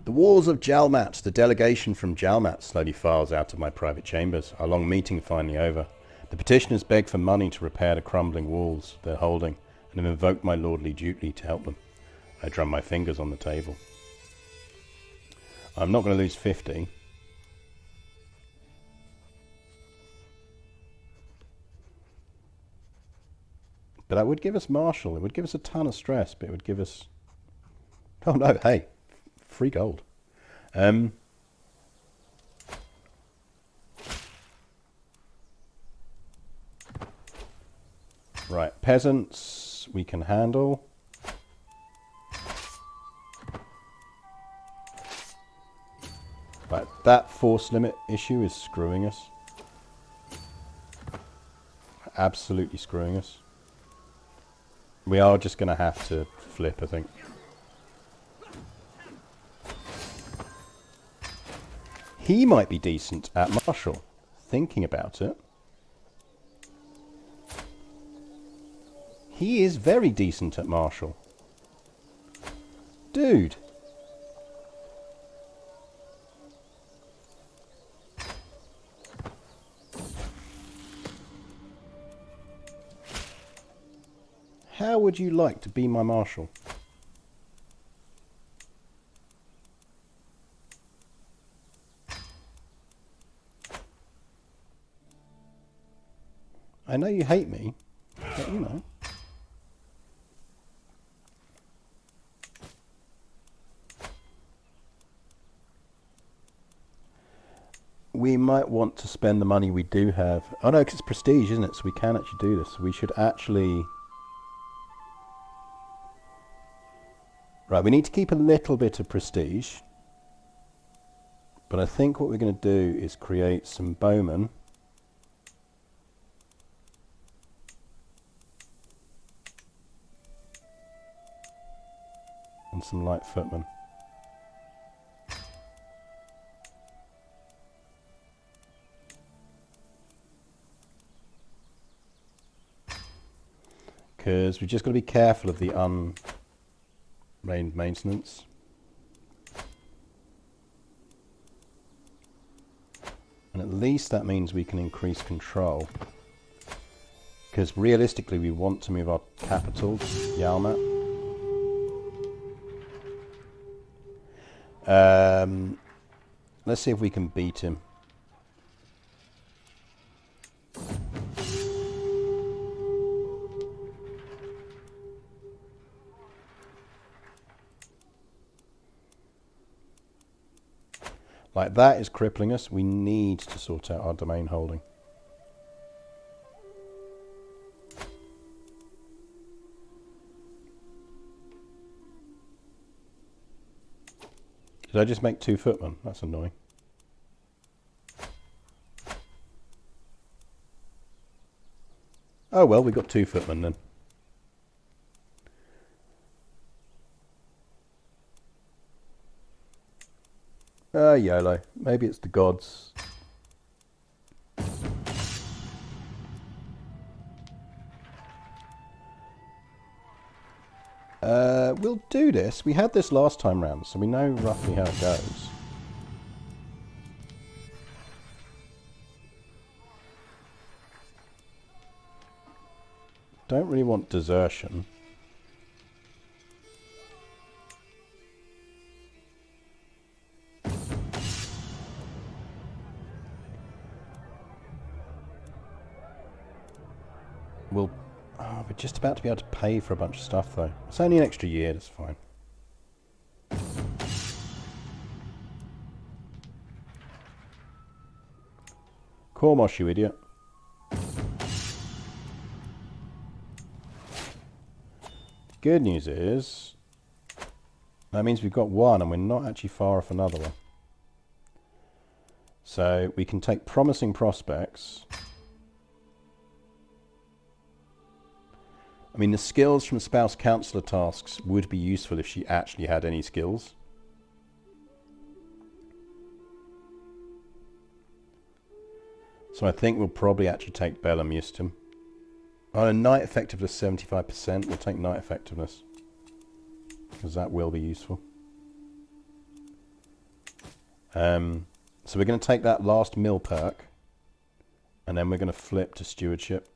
The walls of Jalmat. The delegation from Jalmat slowly files out of my private chambers, our long meeting finally over. The petitioners beg for money to repair the crumbling walls they're holding, and have invoked my lordly duty to help them. I drum my fingers on the table. I'm not going to lose 50. But that would give us martial. It would give us a ton of stress, but it would give us... oh no, hey, free gold. Right, peasants we can handle. Right, that force limit issue is screwing us. Absolutely screwing us. We are just going to have to flip, I think. He might be decent at martial. Thinking about it. He is very decent at martial. Dude. How would you like to be my marshal? I know you hate me, but you know. We might want to spend the money we do have. Oh no, because it's prestige, isn't it? So we can actually do this. We should actually... Right, we need to keep a little bit of prestige. But I think what we're going to do is create some bowmen. And some light footmen. Because we've just got to be careful of the unrained maintenance. And at least that means we can increase control. Because realistically we want to move our capital to Yalmat. Let's see if we can beat him. Like, that is crippling us. We need to sort out our domain holding. Did I just make 2 footmen? That's annoying. Oh well, we got 2 footmen then. YOLO. Maybe it's the gods. We'll do this. We had this last time round, so we know roughly how it goes. Don't really want desertion. We'll... Oh, we're just about to be able to pay for a bunch of stuff, though. It's only an extra year, that's fine. Kormosh, you idiot. Good news is... that means we've got 1 and we're not actually far off another one. So we can take promising prospects... I mean, the skills from spouse counselor tasks would be useful if she actually had any skills. So I think we'll probably actually take Bellum Euston. On a knight effectiveness 75%, we'll take knight effectiveness. Because that will be useful. So we're going to take that last mill perk. And then we're going to flip to stewardship.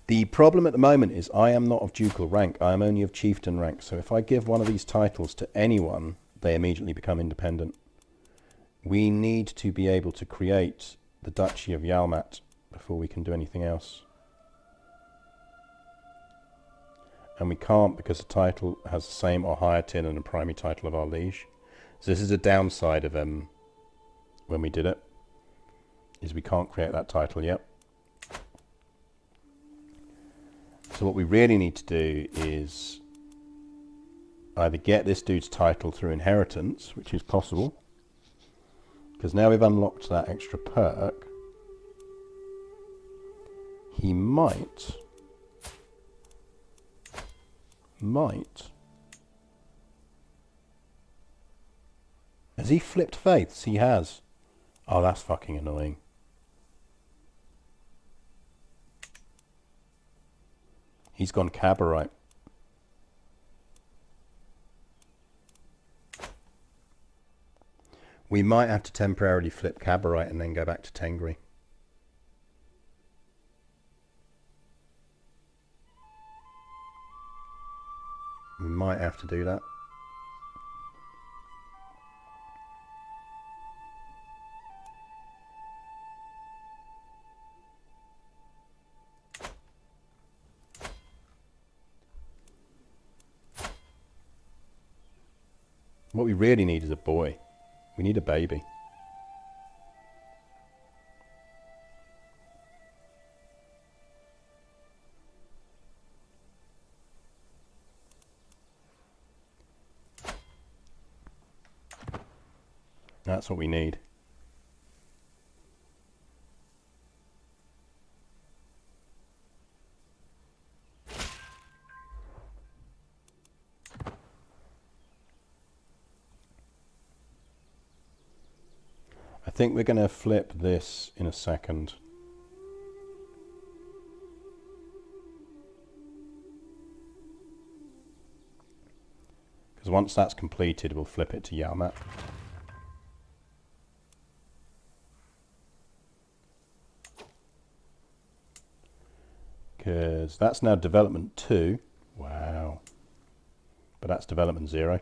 The problem at the moment is I am not of ducal rank, I am only of chieftain rank, so if I give one of these titles to anyone, they immediately become independent. We need to be able to create the Duchy of Yalmat before we can do anything else. And we can't because the title has the same or higher tier than the primary title of our liege. So this is a downside of when we did it, is we can't create that title yet. So what we really need to do is either get this dude's title through inheritance, which is possible, because now we've unlocked that extra perk. He might. Has he flipped faiths? He has. Oh, that's fucking annoying. He's gone Cabarite. We might have to temporarily flip Cabarite and then go back to Tengri. We might have to do that. What we really need is a boy. We need a baby. That's what we need. I think we're going to flip this in a second. Because once that's completed, we'll flip it to Yalmat. Because that's now development 2. Wow. But that's development 0.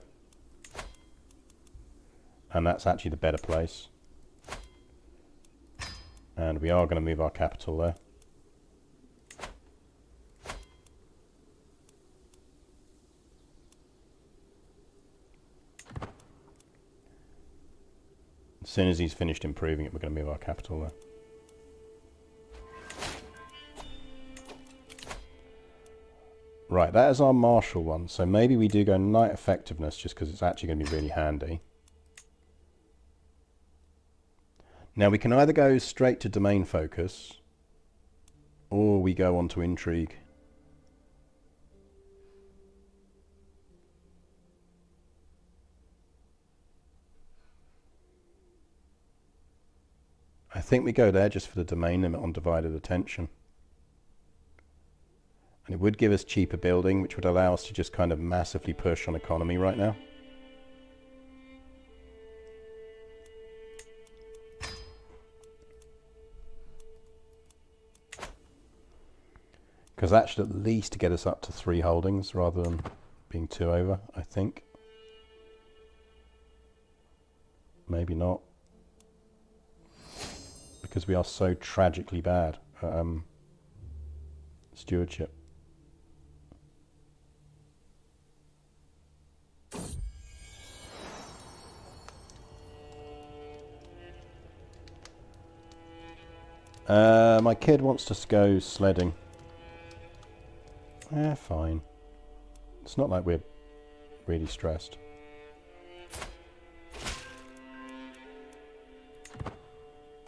And that's actually the better place. And we are going to move our capital there. As soon as he's finished improving it, we're going to move our capital there. Right, that is our martial one. So maybe we do go knight effectiveness just because it's actually going to be really handy. Now we can either go straight to domain focus or we go on to intrigue. I think we go there just for the domain limit on divided attention. And it would give us cheaper building, which would allow us to just kind of massively push on economy right now. Because that should at least get us up to 3 holdings rather than being 2 over, I think. Maybe not. Because we are so tragically bad at stewardship. My kid wants to go sledding. Fine. It's not like we're really stressed.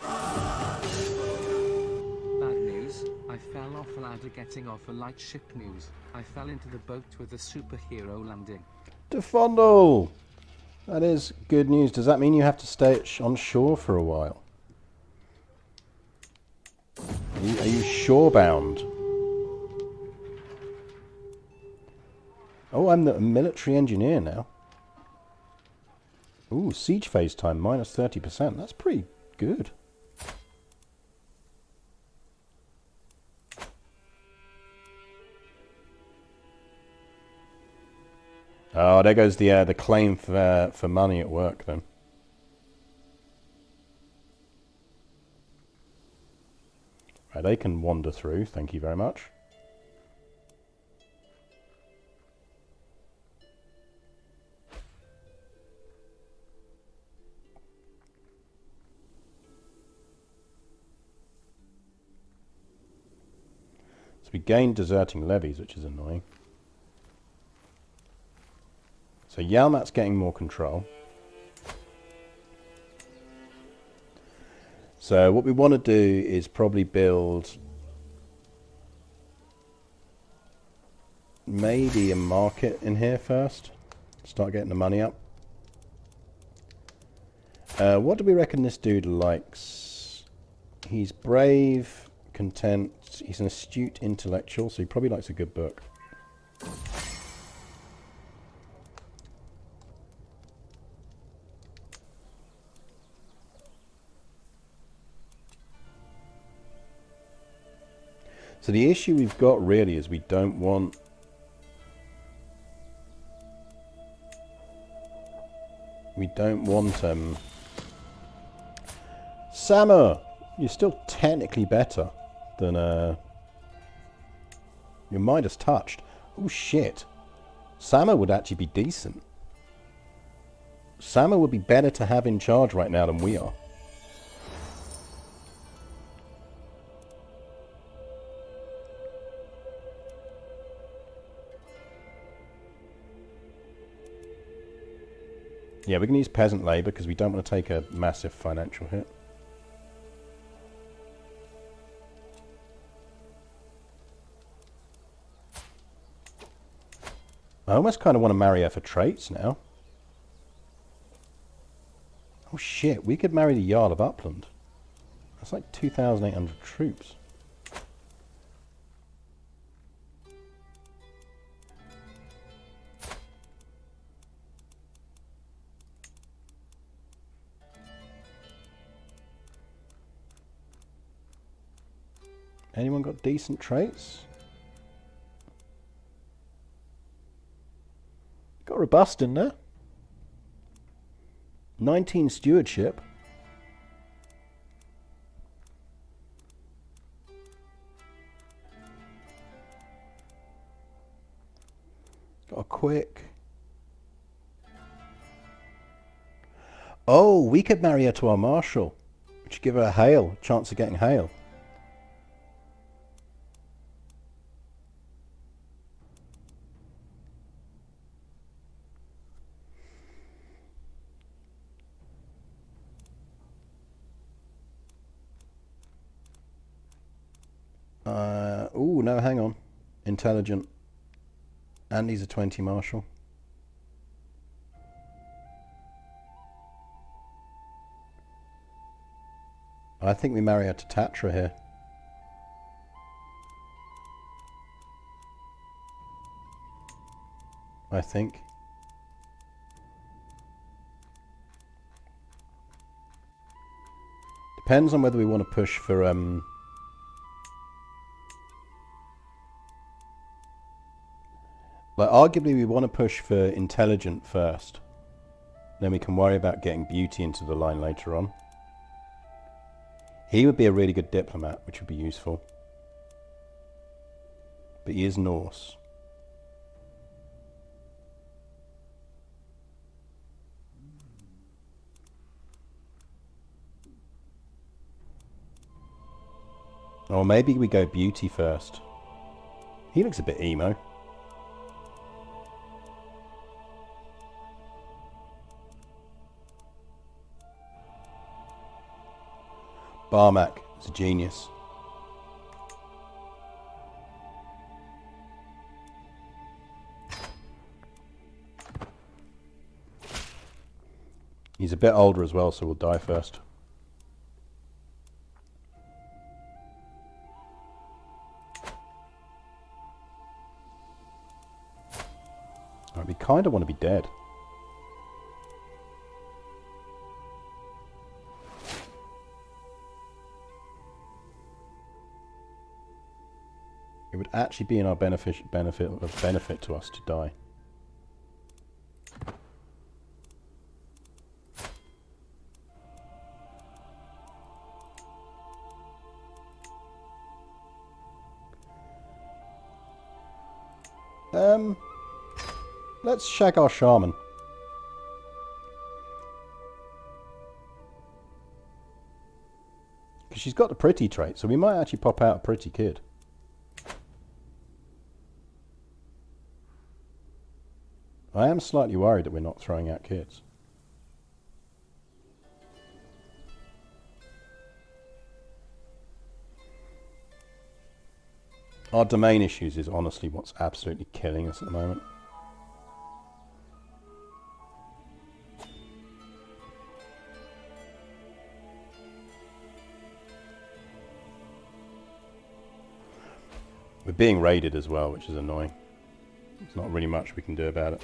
Bad news. I fell off a ladder getting off a light ship news. I fell into the boat with a superhero landing. Defondle! That is good news. Does that mean you have to stay on shore for a while? Are you shore-bound? Oh, I'm the military engineer now. Ooh, siege phase time, minus 30%. That's pretty good. Oh, there goes the claim for money at work then. Right, they can wander through. Thank you very much. So we gained deserting levies, which is annoying. So Yalmat's getting more control. So what we want to do is probably build maybe a market in here first. Start getting the money up. What do we reckon this dude likes? He's brave, content. He's an astute intellectual, so he probably likes a good book. So the issue we've got really is we don't want... Samur! You're still technically better than... Your Midas touched. Oh shit. Samur would actually be decent. Samur would be better to have in charge right now than we are. Yeah, we're going to use peasant labour because we don't want to take a massive financial hit. I almost kind of want to marry her for traits now. Oh shit, we could marry the Jarl of Upland. That's like 2,800 troops. Anyone got decent traits? Got robust in there. 19 stewardship. Got a quick. Oh, we could marry her to our marshal. We should give her a hail, chance of getting hail. Oh, no, hang on. Intelligent. And he's a 20 marshal. I think we marry her to Tatra here. I think. Depends on whether we want to push for like, arguably we want to push for intelligent first. Then we can worry about getting beauty into the line later on. He would be a really good diplomat, which would be useful. But he is Norse. Or maybe we go beauty first. He looks a bit emo. Barmak is a genius. He's a bit older as well, so we'll die first. Right, we kind of want to be dead. It would actually be in our benefit to us to die. Let's shag our shaman. Because she's got the pretty trait, so we might actually pop out a pretty kid. I am slightly worried that we're not throwing out kids. Our domain issues is honestly what's absolutely killing us at the moment. We're being raided as well, which is annoying. There's not really much we can do about it.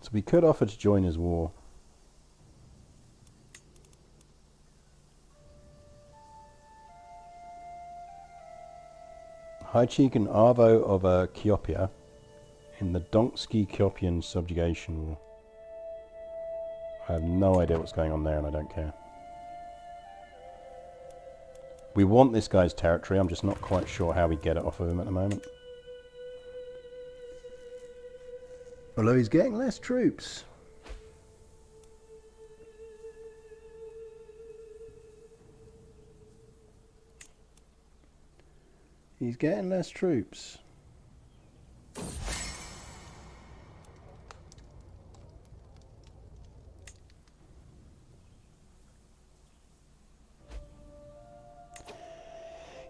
So we could offer to join his war. High Chief and Arvo of Kiopia in the Donski-Kiopian subjugation war. I have no idea what's going on there and I don't care. We want this guy's territory, I'm just not quite sure how we get it off of him at the moment. Although he's getting less troops. He's getting less troops.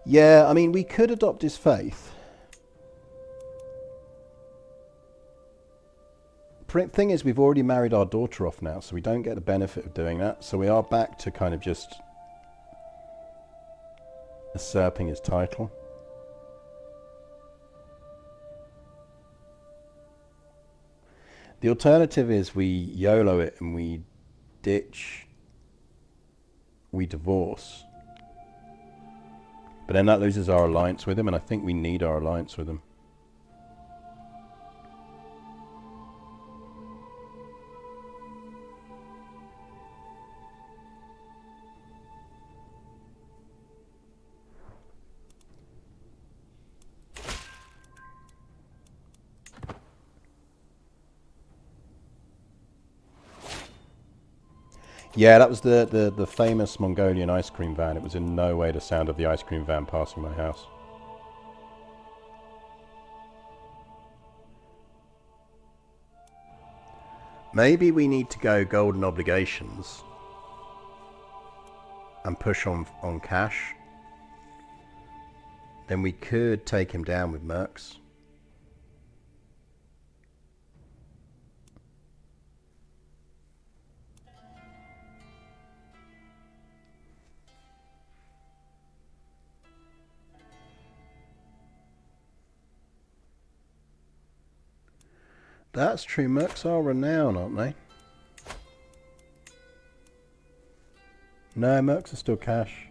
Yeah, I mean, we could adopt his faith. Thing is, we've already married our daughter off now, so we don't get the benefit of doing that. So we are back to kind of just usurping his title. The alternative is we YOLO it and we ditch, we divorce. But then that loses our alliance with him, and I think we need our alliance with him. Yeah, that was the famous Mongolian ice cream van. It was in no way the sound of the ice cream van passing my house. Maybe we need to go golden obligations and push on cash. Then we could take him down with mercs. That's true, mercs are renowned, aren't they? No, mercs are still cash.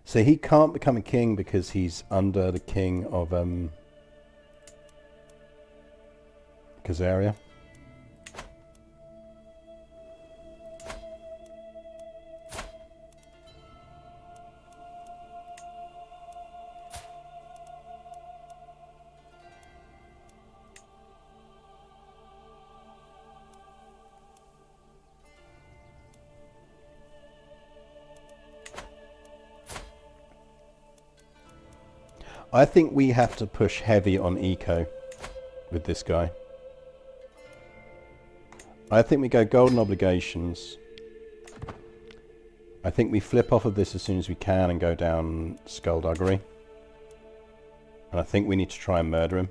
So he can't become a king because he's under the king of Khazaria. I think we have to push heavy on eco with this guy. I think we go golden obligations. I think we flip off of this as soon as we can and go down skullduggery. And I think we need to try and murder him.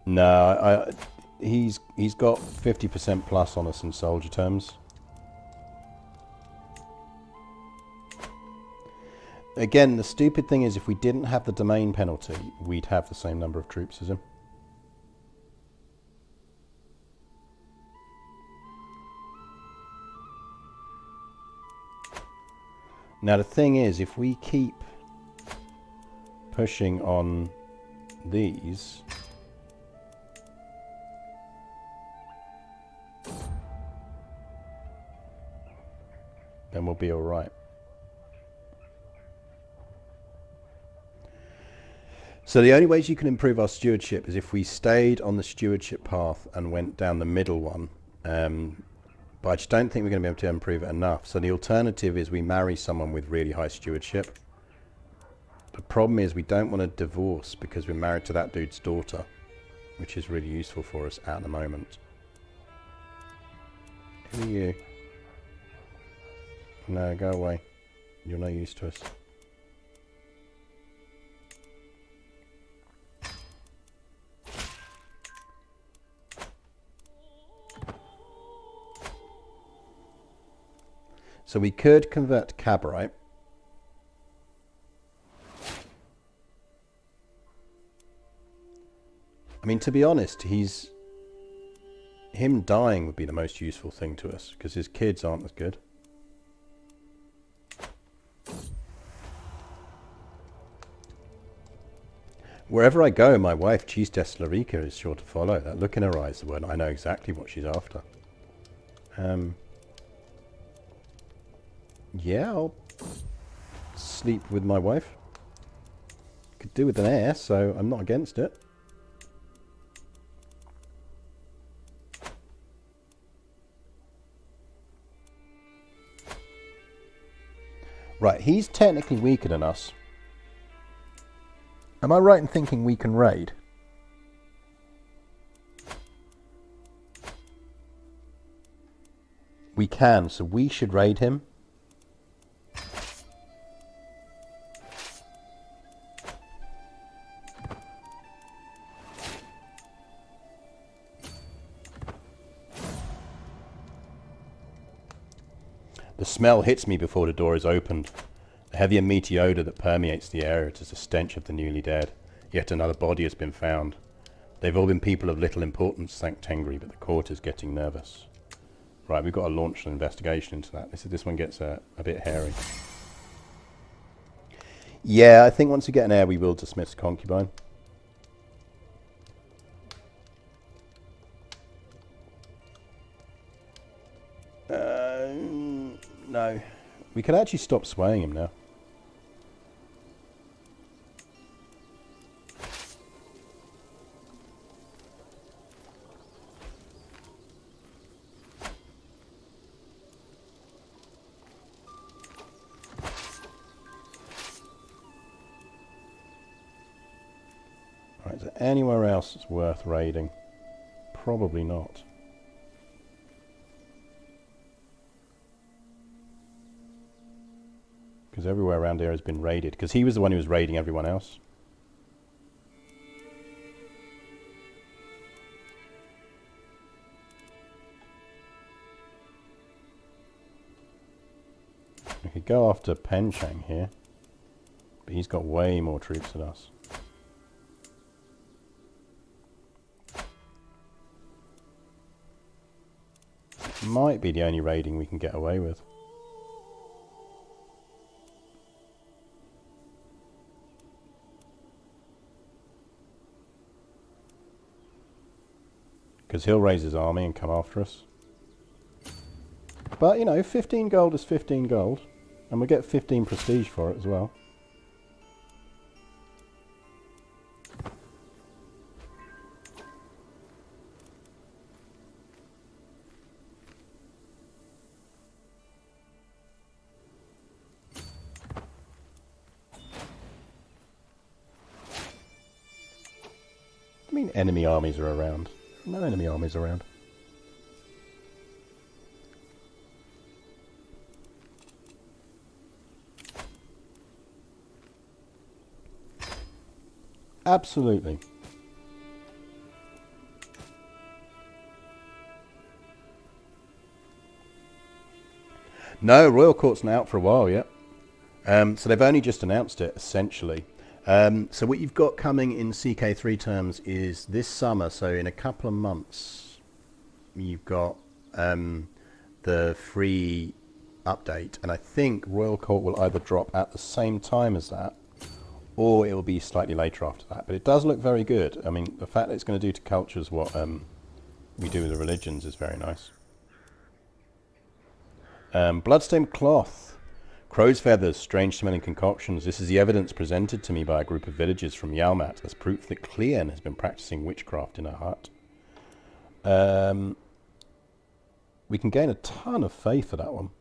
No, he's got 50% plus on us in soldier terms. Again, the stupid thing is if we didn't have the domain penalty, we'd have the same number of troops as him. Now the thing is, if we keep pushing on these, then we'll be all right. So the only ways you can improve our stewardship is if we stayed on the stewardship path and went down the middle one. But I just don't think we're going to be able to improve it enough. So the alternative is we marry someone with really high stewardship. The problem is we don't want to divorce because we're married to that dude's daughter, which is really useful for us at the moment. Who are you? No, go away. You're no use to us. So we could convert to Cabarite. I mean, to be honest, him dying would be the most useful thing to us, because his kids aren't as good. Wherever I go, my wife, Cheese Deslarica, is sure to follow. That look in her eyes, the word, I know exactly what she's after. Yeah, I'll sleep with my wife. Could do with an heir, so I'm not against it. Right, he's technically weaker than us. Am I right in thinking we can raid? We can, so we should raid him. The smell hits me before the door is opened. A heavy and meaty odour that permeates the area. It is the stench of the newly dead. Yet another body has been found. They've all been people of little importance, thank Tengri, but the court is getting nervous. Right, we've got to launch an investigation into that. This one gets a bit hairy. Yeah, I think once we get an heir, we will dismiss concubine. No. We could actually stop swaying him now. Right, is there anywhere else that's worth raiding? Probably not. Because everywhere around here has been raided. Because he was the one who was raiding everyone else. We could go after Penchang here. But he's got way more troops than us. Might be the only raiding we can get away with. Because he'll raise his army and come after us. But, you know, 15 gold is 15 gold. And we'll get 15 prestige for it as well. I mean, enemy armies are around. No enemy armies around. Absolutely. No, Royal Court's not out for a while yet. So they've only just announced it, essentially. So what you've got coming in CK3 terms is this summer, so in a couple of months, you've got the free update, and I think Royal Court will either drop at the same time as that, or it will be slightly later after that. But it does look very good. I mean, the fact that it's going to do to cultures what we do with the religions is very nice. Bloodstained cloth. Crow's feathers, strange smelling concoctions. This is the evidence presented to me by a group of villagers from Yalmat as proof that Cleon has been practicing witchcraft in her hut. We can gain a ton of faith for that one.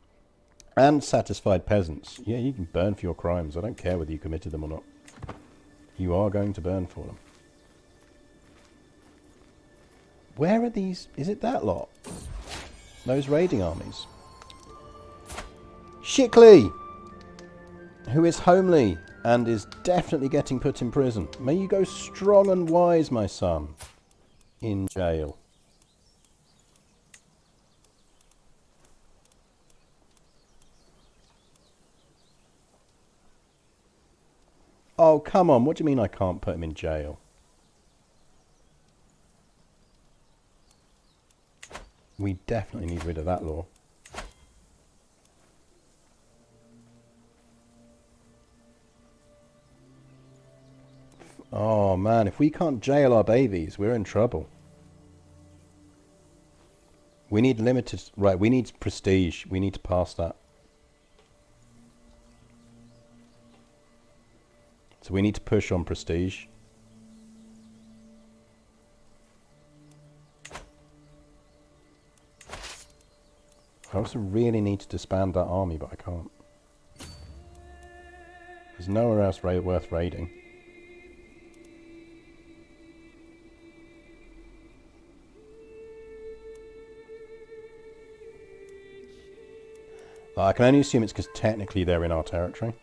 And satisfied peasants. Yeah, you can burn for your crimes. I don't care whether you committed them or not. You are going to burn for them. Where are these? Is it that lot? Those raiding armies. Shickley, who is homely and is definitely getting put in prison. May you go strong and wise, my son, in jail. Oh, come on. What do you mean I can't put him in jail? We definitely need rid of that law. Oh, man. If we can't jail our babies, we're in trouble. We need limited... Right, we need prestige. We need to pass that. So we need to push on prestige. I also really need to disband that army, but I can't. There's nowhere else worth raiding. I can only assume it's because technically they're in our territory.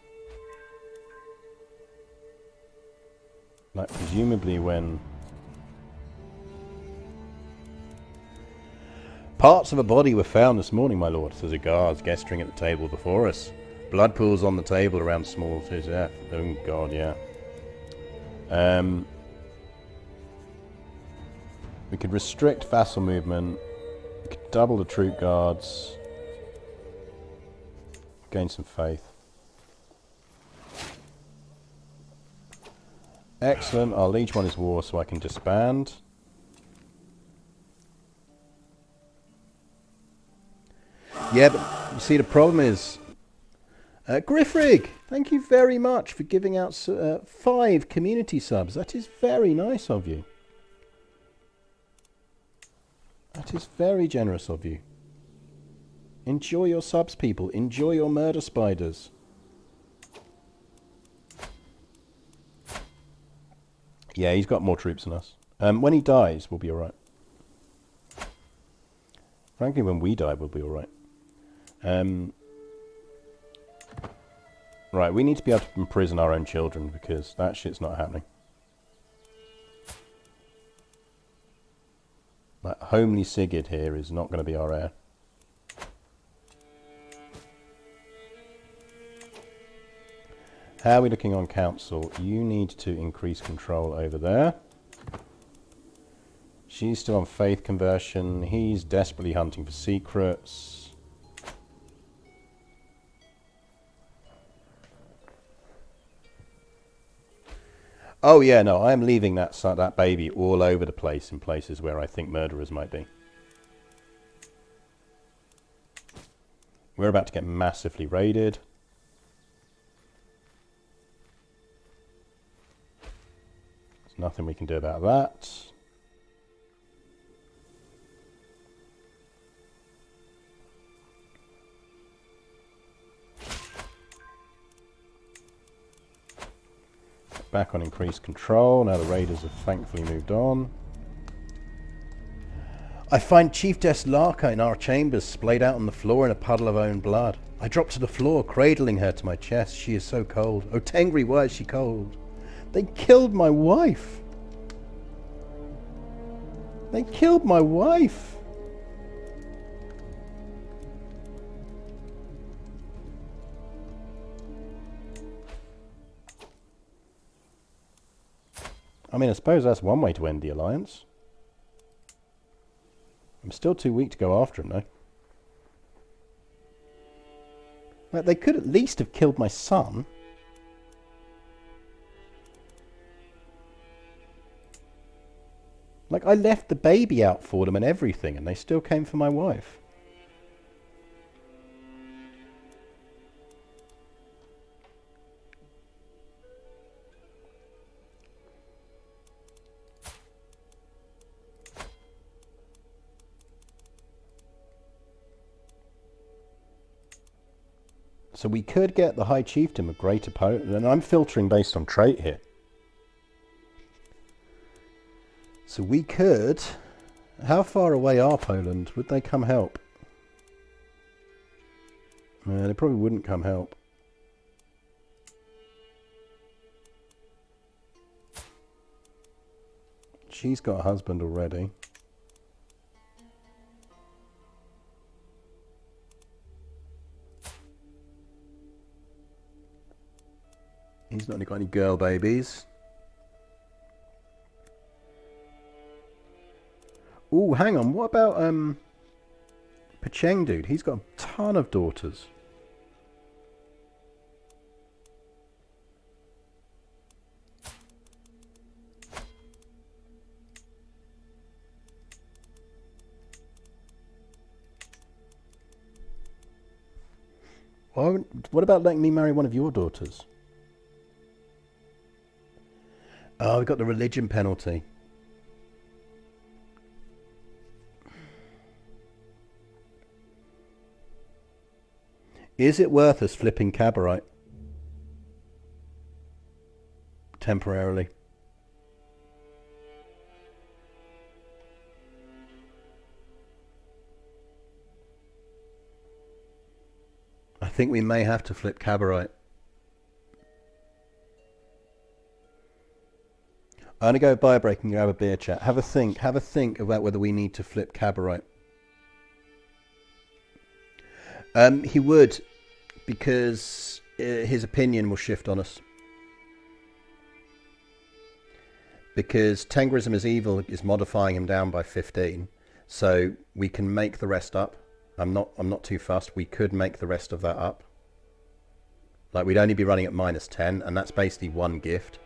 Like, presumably when... Parts of a body were found this morning, my lord, says a guard gesturing at the table before us. Blood pools on the table around small to his death. Oh, God, yeah. We could restrict vassal movement. We could double the troop guards. Gain some faith. Excellent. Our liege one is war, so I can disband. Yeah, but you see, the problem is... Griffrig, thank you very much for giving out 5 community subs. That is very nice of you. That is very generous of you. Enjoy your subs, people. Enjoy your murder spiders. Yeah, he's got more troops than us. When he dies, we'll be alright. Frankly, when we die, we'll be alright. Right, we need to be able to imprison our own children, because that shit's not happening. Like, homely Sigurd here is not going to be our heir. How are we looking on council? You need to increase control over there. She's still on faith conversion. He's desperately hunting for secrets. Oh yeah, no, I am leaving that baby all over the place in places where I think murderers might be. We're about to get massively raided. There's nothing we can do about that. Back on increased control. Now the raiders have thankfully moved on. I find Chiefess Larka in our chambers, splayed out on the floor in a puddle of own blood. I drop to the floor, cradling her to my chest. She is so cold. Oh, Tengri, why is she cold? They killed my wife. They killed my wife. I mean, I suppose that's one way to end the alliance. I'm still too weak to go after him, though. Like, they could at least have killed my son. Like, I left the baby out for them and everything, and they still came for my wife. So we could get the High Chieftain with greater potent, and I'm filtering based on trait here. So we could... How far away are Poland? Would they come help? They probably wouldn't come help. She's got a husband already. He's not got any girl babies. Ooh, hang on. What about Pecheng dude? He's got a ton of daughters. What about letting me marry one of your daughters? Oh, we got the religion penalty. Is it worth us flipping Cabarite? Temporarily. I think we may have to flip Cabarite. I'm going to go buy a break and grab a beer, chat. Have a think about whether we need to flip Cabarite. He would, because his opinion will shift on us. Because Tengrism is evil is modifying him down by 15, so we can make the rest up. I'm not too fussed. We could make the rest of that up. Like, we'd only be running at -10, and that's basically one gift.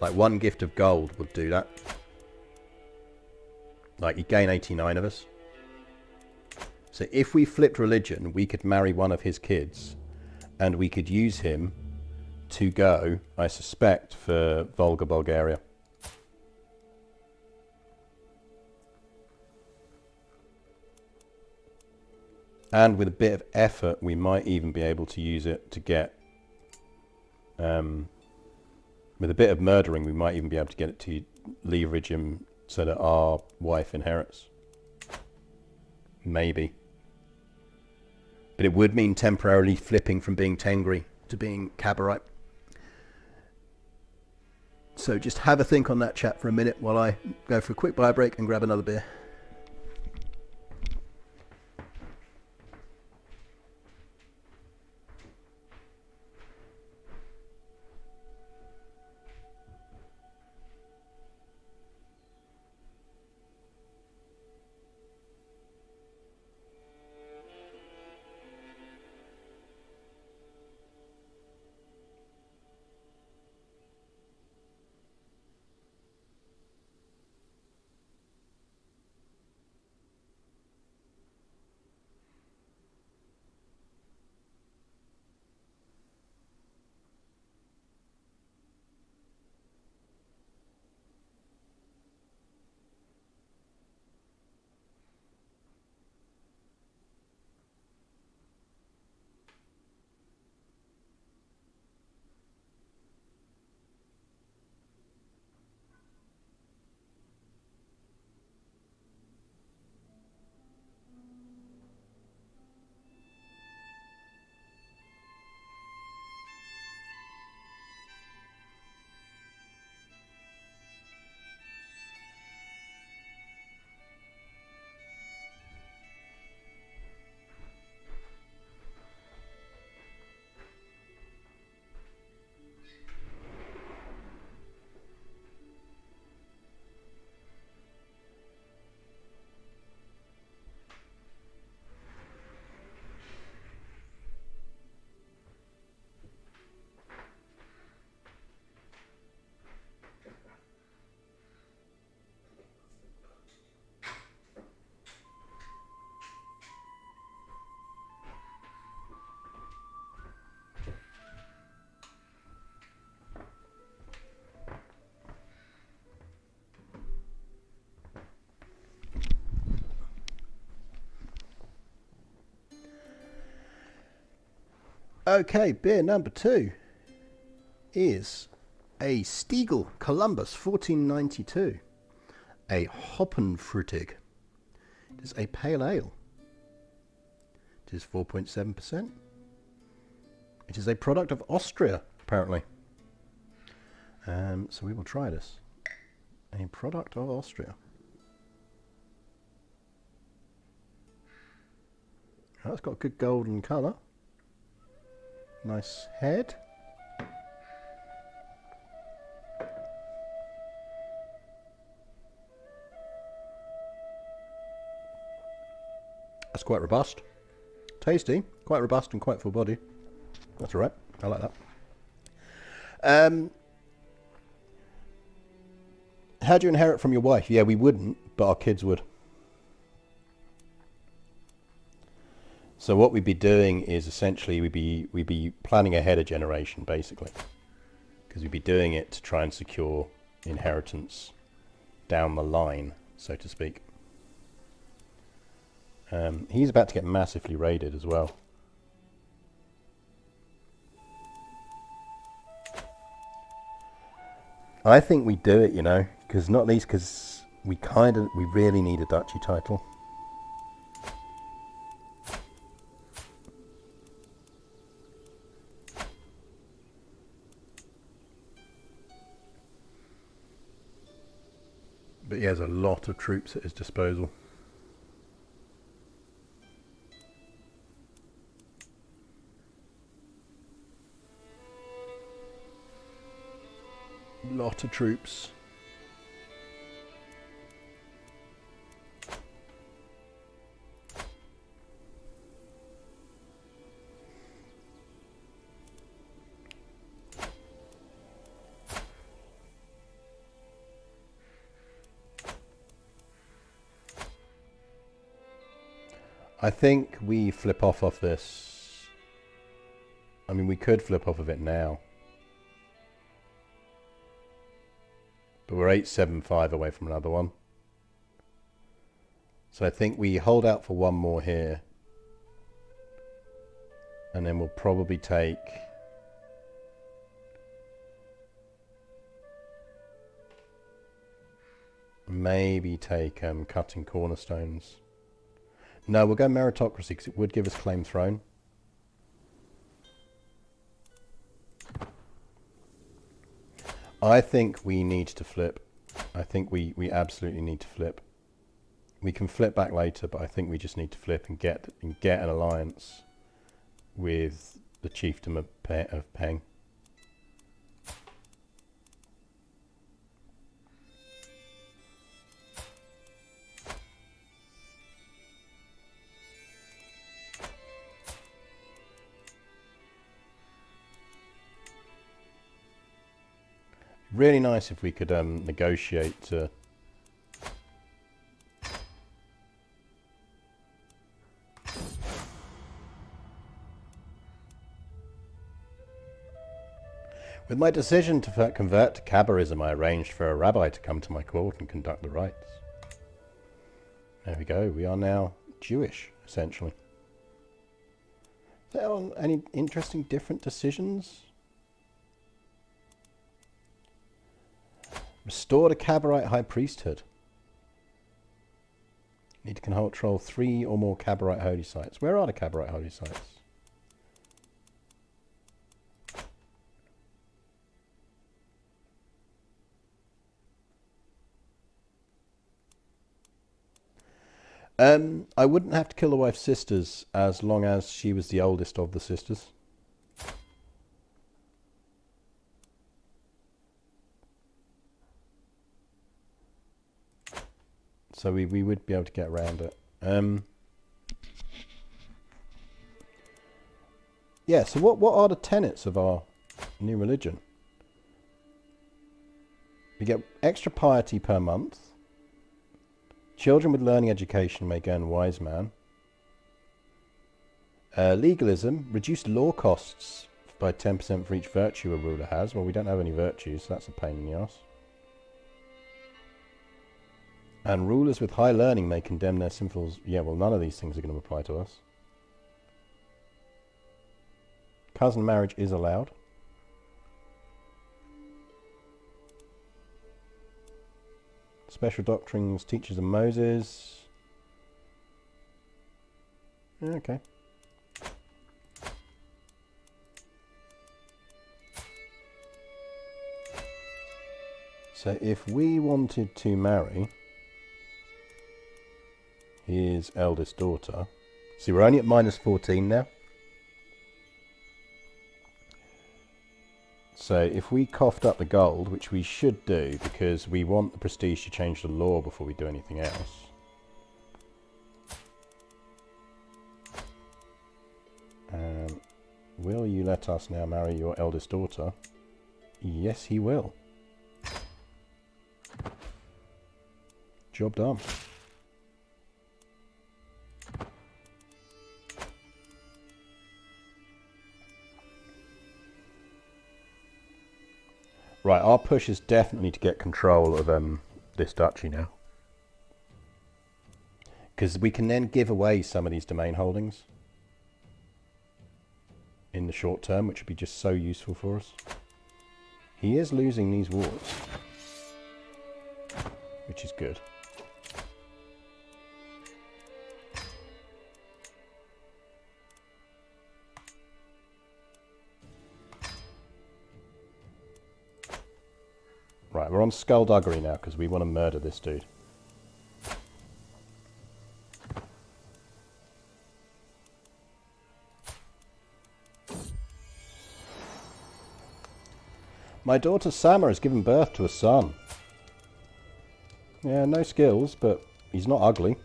Like, one gift of gold would do that. Like, you gain 89 of us. So if we flipped religion, we could marry one of his kids, and we could use him to go, I suspect, for Volga, Bulgaria. And with a bit of effort, we might even be able to use it to get... with a bit of murdering, we might even be able to get it to leverage him so that our wife inherits. Maybe. But it would mean temporarily flipping from being Tengri to being Cabarite. So just have a think on that, chat, for a minute while I go for a quick buy break and grab another beer. Okay, beer number 2 is a Stiegel Columbus 1492. A Hoppenfrühtig. It is a pale ale. It is 4.7%. It is a product of Austria, apparently. So we will try this. A product of Austria. Oh, it's got a good golden colour. Nice head. That's quite robust. Tasty. Quite robust and quite full body. That's alright. I like that. How do you inherit from your wife? Yeah, we wouldn't, but our kids would. So what we'd be doing is essentially we'd be planning ahead a generation, basically. Because we'd be doing it to try and secure inheritance down the line, so to speak. He's about to get massively raided as well. I think we do it, you know, because not least because we really need a duchy title. But he has a lot of troops at his disposal. Lot of troops. I think we flip off this. I mean, we could flip off of it now. But we're 875 away from another one. So I think we hold out for one more here. And then we'll probably take... maybe take cutting cornerstones. No, we'll go meritocracy because it would give us claim throne. I think we need to flip. I think we absolutely need to flip. We can flip back later, but I think we just need to flip and get an alliance with the chiefdom of Peng. Really nice if we could negotiate to... With my decision to convert to Khabarism, I arranged for a rabbi to come to my court and conduct the rites. There we go. We are now Jewish, essentially. Are there any interesting different decisions? Restore the Khabarite high priesthood. Need to control 3 or more Khabarite holy sites. Where are the Khabarite holy sites? I wouldn't have to kill the wife's sisters as long as she was the oldest of the sisters. So we would be able to get around it. Yeah, so what are the tenets of our new religion? We get extra piety per month. Children with learning education may gain wise man. Legalism, reduced law costs by 10% for each virtue a ruler has. Well, we don't have any virtues, so that's a pain in the ass. And rulers with high learning may condemn their sinfuls. Yeah, well, none of these things are going to apply to us. Cousin marriage is allowed. Special doctrines, teachers of Moses. Yeah, okay. So if we wanted to marry his eldest daughter, see, we're only at -14 now. So if we coughed up the gold, which we should do because we want the prestige to change the law before we do anything else. Will you let us now marry your eldest daughter? Yes, he will. Job done. Right, our push is definitely to get control of this duchy now. Because we can then give away some of these domain holdings in the short term, which would be just so useful for us. He is losing these wars, which is good. Right, we're on skullduggery now because we want to murder this dude. My daughter Sama has given birth to a son. Yeah, no skills, but he's not ugly.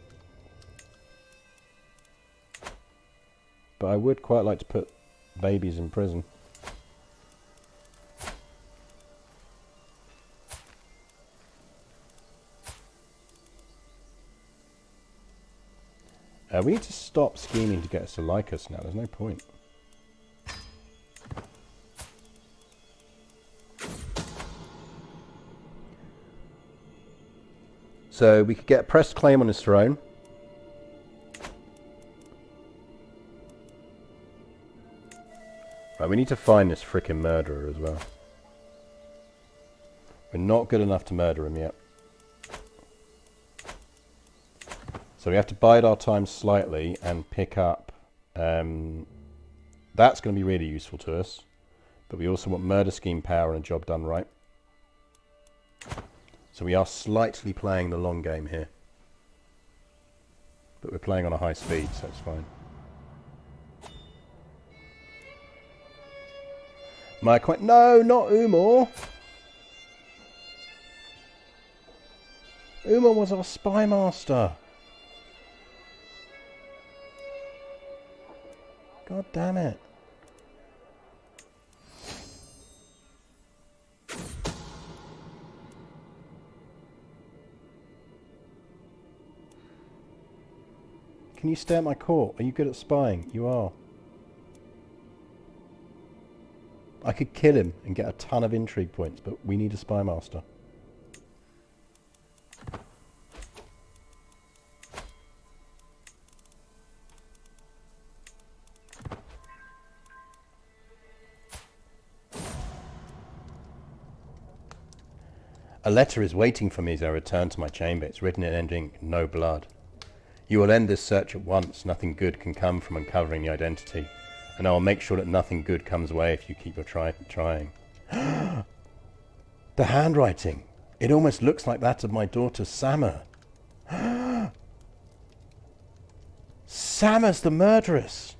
But I would quite like to put babies in prison. We need to stop scheming to get us to like us now. There's no point. So we could get a pressed claim on his throne. Right, we need to find this frickin' murderer as well. We're not good enough to murder him yet. So we have to bide our time slightly and pick up... that's going to be really useful to us. But we also want murder scheme power and a job done right. So we are slightly playing the long game here. But we're playing on a high speed, so it's fine. No, not Umar! Umar was our spy master! God damn it. Can you stay at my court? Are you good at spying? You are. I could kill him and get a ton of intrigue points, but we need a spy master. A letter is waiting for me as I return to my chamber. It's written in ink, no blood. You will end this search at once. Nothing good can come from uncovering the identity. And I will make sure that nothing good comes away if you keep your trying. The handwriting. It almost looks like that of my daughter Sama. Sama's the murderess.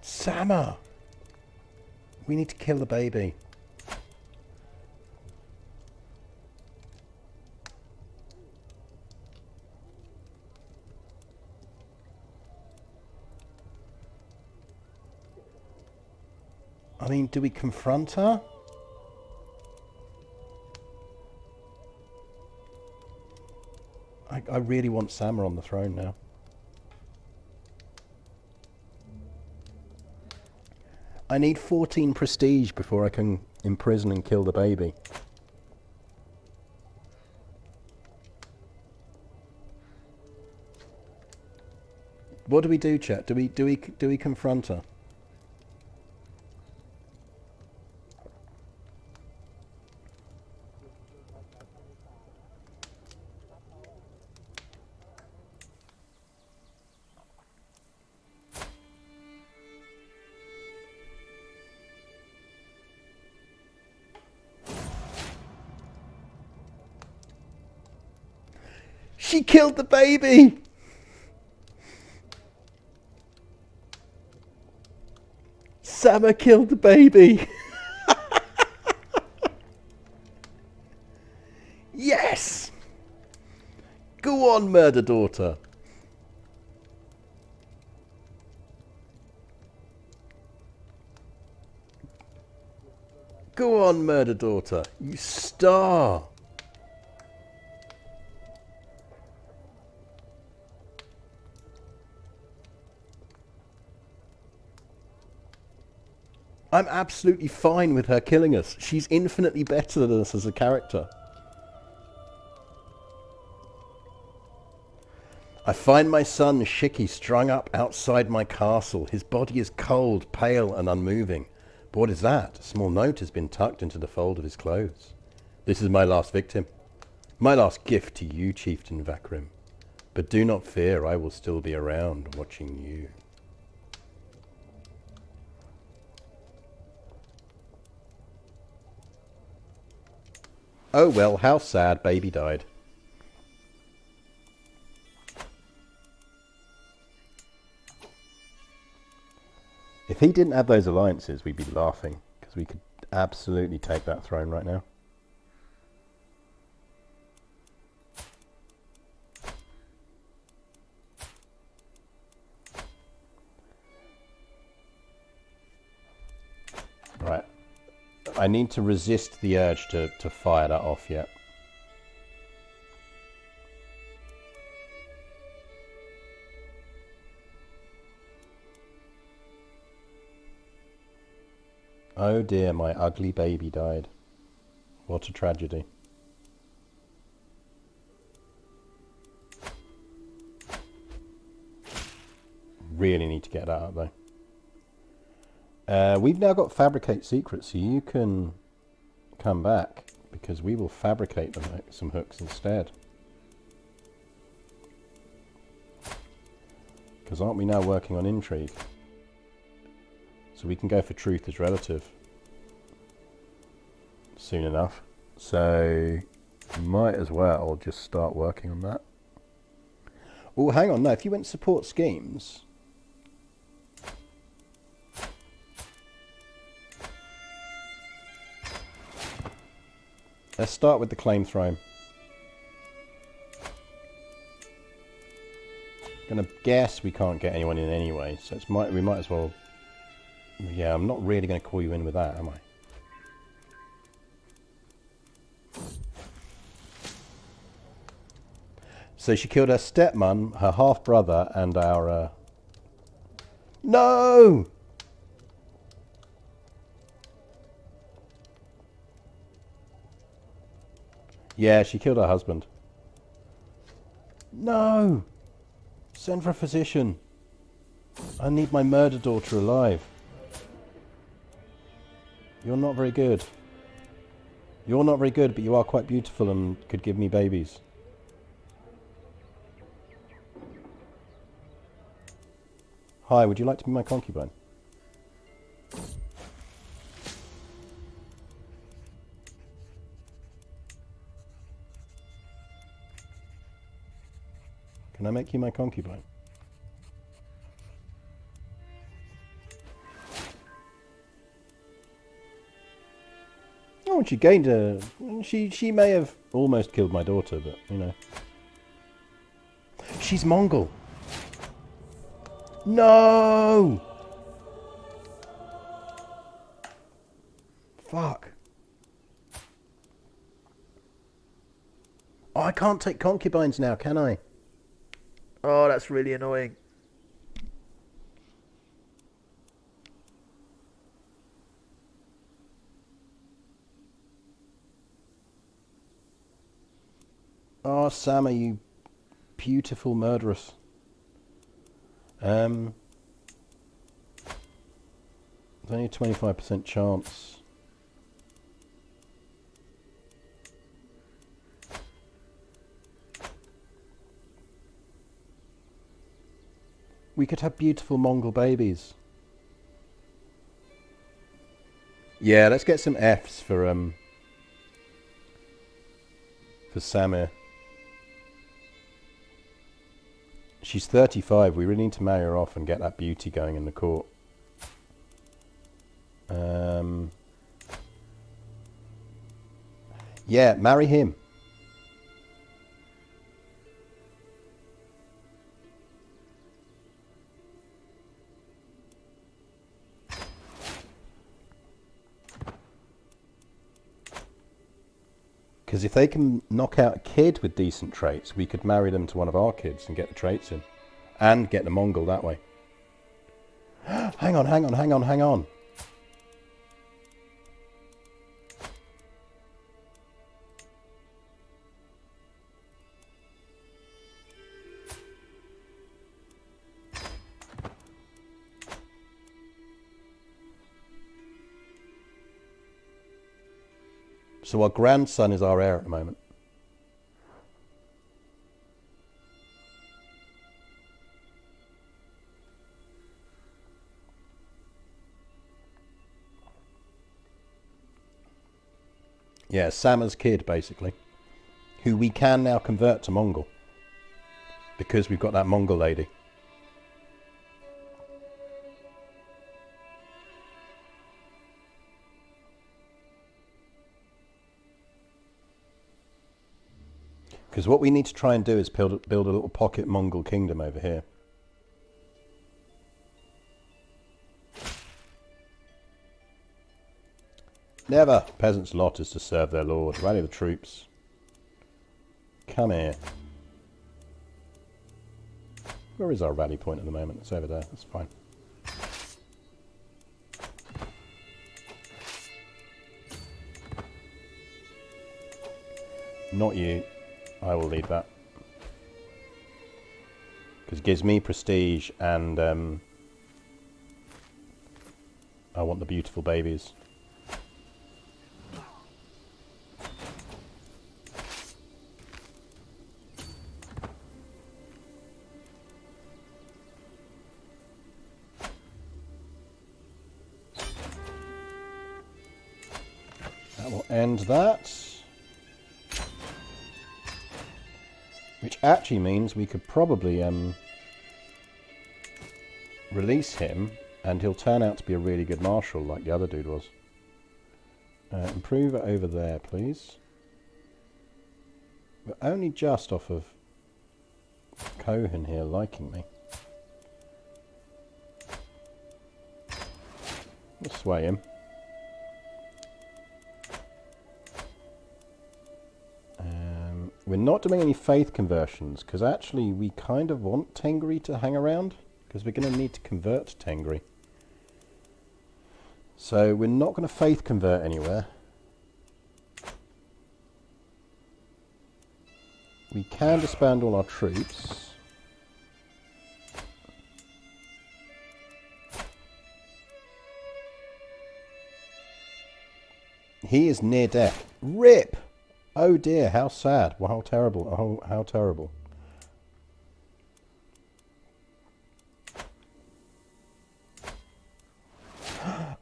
Sama! We need to kill the baby. I mean, do we confront her? I really want Sama on the throne now. I need 14 prestige before I can imprison and kill the baby. What do we do, chat? Do we confront her? She killed the baby! Sama killed the baby! Yes! Go on, murder daughter! Go on, murder daughter! You star! I'm absolutely fine with her killing us. She's infinitely better than us as a character. I find my son Shiki strung up outside my castle. His body is cold, pale, and unmoving. But what is that? A small note has been tucked into the fold of his clothes. This is my last victim. My last gift to you, Chieftain Vakrim. But do not fear, I will still be around, watching you. Oh well, how sad, baby died. If he didn't have those alliances, we'd be laughing, because we could absolutely take that throne right now. Right. I need to resist the urge to fire that off yet. Oh dear, my ugly baby died. What a tragedy. Really need to get that out though. We've now got fabricate secrets, so you can come back because we will fabricate them, some hooks instead. Because aren't we now working on intrigue? So we can go for truth as relative soon enough. So might as well just start working on that. Oh, hang on, no, if you went support schemes... Let's start with the claim throne. Gonna guess we can't get anyone in anyway, so we might as well... Yeah, I'm not really gonna call you in with that, am I? So she killed her stepmom, her half-brother, and our... No! Yeah, she killed her husband. No! Send for a physician. I need my murder daughter alive. You're not very good. You're not very good, but you are quite beautiful and could give me babies. Hi, would you like to be my concubine? Can I make you my concubine? Oh, and she gained a... She may have almost killed my daughter, but, you know. She's Mongol! No! Fuck. Oh, I can't take concubines now, can I? Oh, that's really annoying. Oh, Sama, you beautiful murderess. There's only a 25% chance. We could have beautiful Mongol babies. Yeah, let's get some Fs for Samir. She's 35. We really need to marry her off and get that beauty going in the court. Yeah, marry him. Because if they can knock out a kid with decent traits, we could marry them to one of our kids and get the traits in. And get the Mongol that way. Hang on, hang on, hang on, hang on. So our grandson is our heir at the moment. Yeah, Sama's kid, basically. Who we can now convert to Mongol. Because we've got that Mongol lady. Because what we need to try and do is build a little pocket Mongol kingdom over here. Never. Peasants' lot is to serve their lord. Rally the troops. Come here. Where is our rally point at the moment? It's over there. That's fine. Not you. I will lead that. Because it gives me prestige and I want the beautiful babies. That will end that. Which actually means we could probably release him and he'll turn out to be a really good marshal like the other dude was. Improve it over there, please. We're only just off of Cohen here liking me. We'll sway him. We're not doing any faith conversions, because actually we kind of want Tengri to hang around, because we're going to need to convert to Tengri. So we're not going to faith convert anywhere. We can disband all our troops. He is near death. RIP! Oh dear, how sad. Well, how terrible. Oh, how terrible.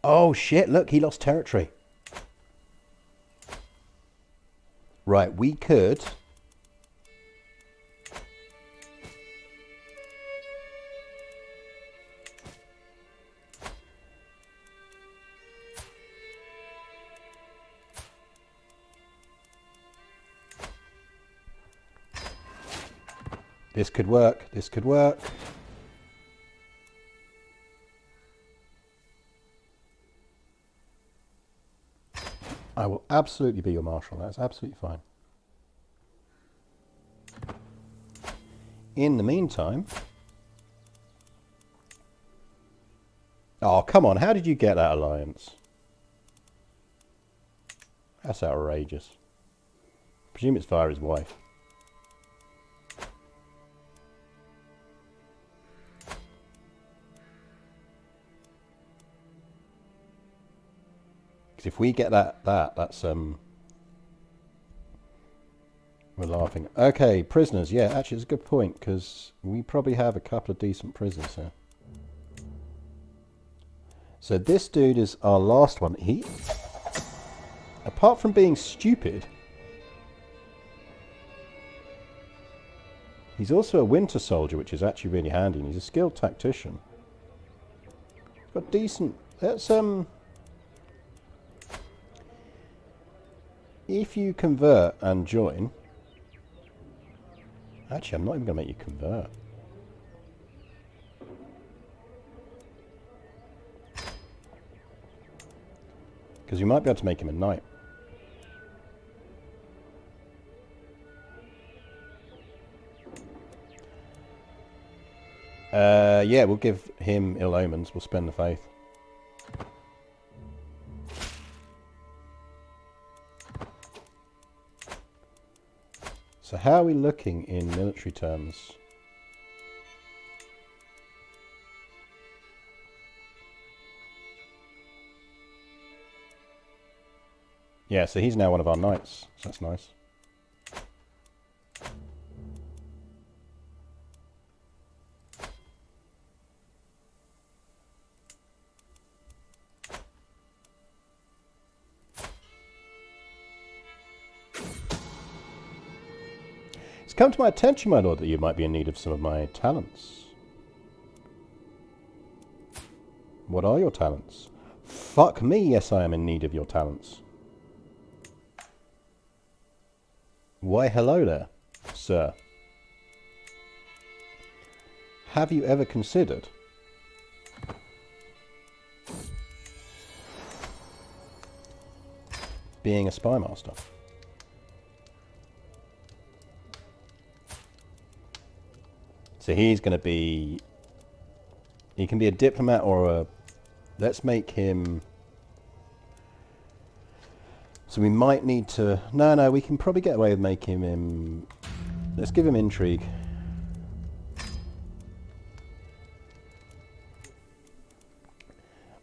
Oh shit, look, he lost territory. Right, we could... This could work. This could work. I will absolutely be your marshal. That's absolutely fine. In the meantime... Oh, come on. How did you get that alliance? That's outrageous. I presume it's via his wife. Because if we get that's we're laughing. Okay, prisoners. Yeah, actually, it's a good point because we probably have a couple of decent prisoners here. So this dude is our last one. He, apart from being stupid, he's also a winter soldier, which is actually really handy. And he's a skilled tactician. He's got decent. That's if you convert and join. Actually, I'm not even going to make you convert. Because we might be able to make him a knight. Yeah, we'll give him ill omens. We'll spend the faith. So how are we looking in military terms? Yeah, so he's now one of our knights. So that's nice. It's come to my attention, my lord, that you might be in need of some of my talents. What are your talents? Fuck me, yes, I am in need of your talents. Why, hello there, sir. Have you ever considered being a spy master? So he's going to be... He can be a diplomat or a... Let's make him... So we might need to... No, we can probably get away with making him... Let's give him intrigue.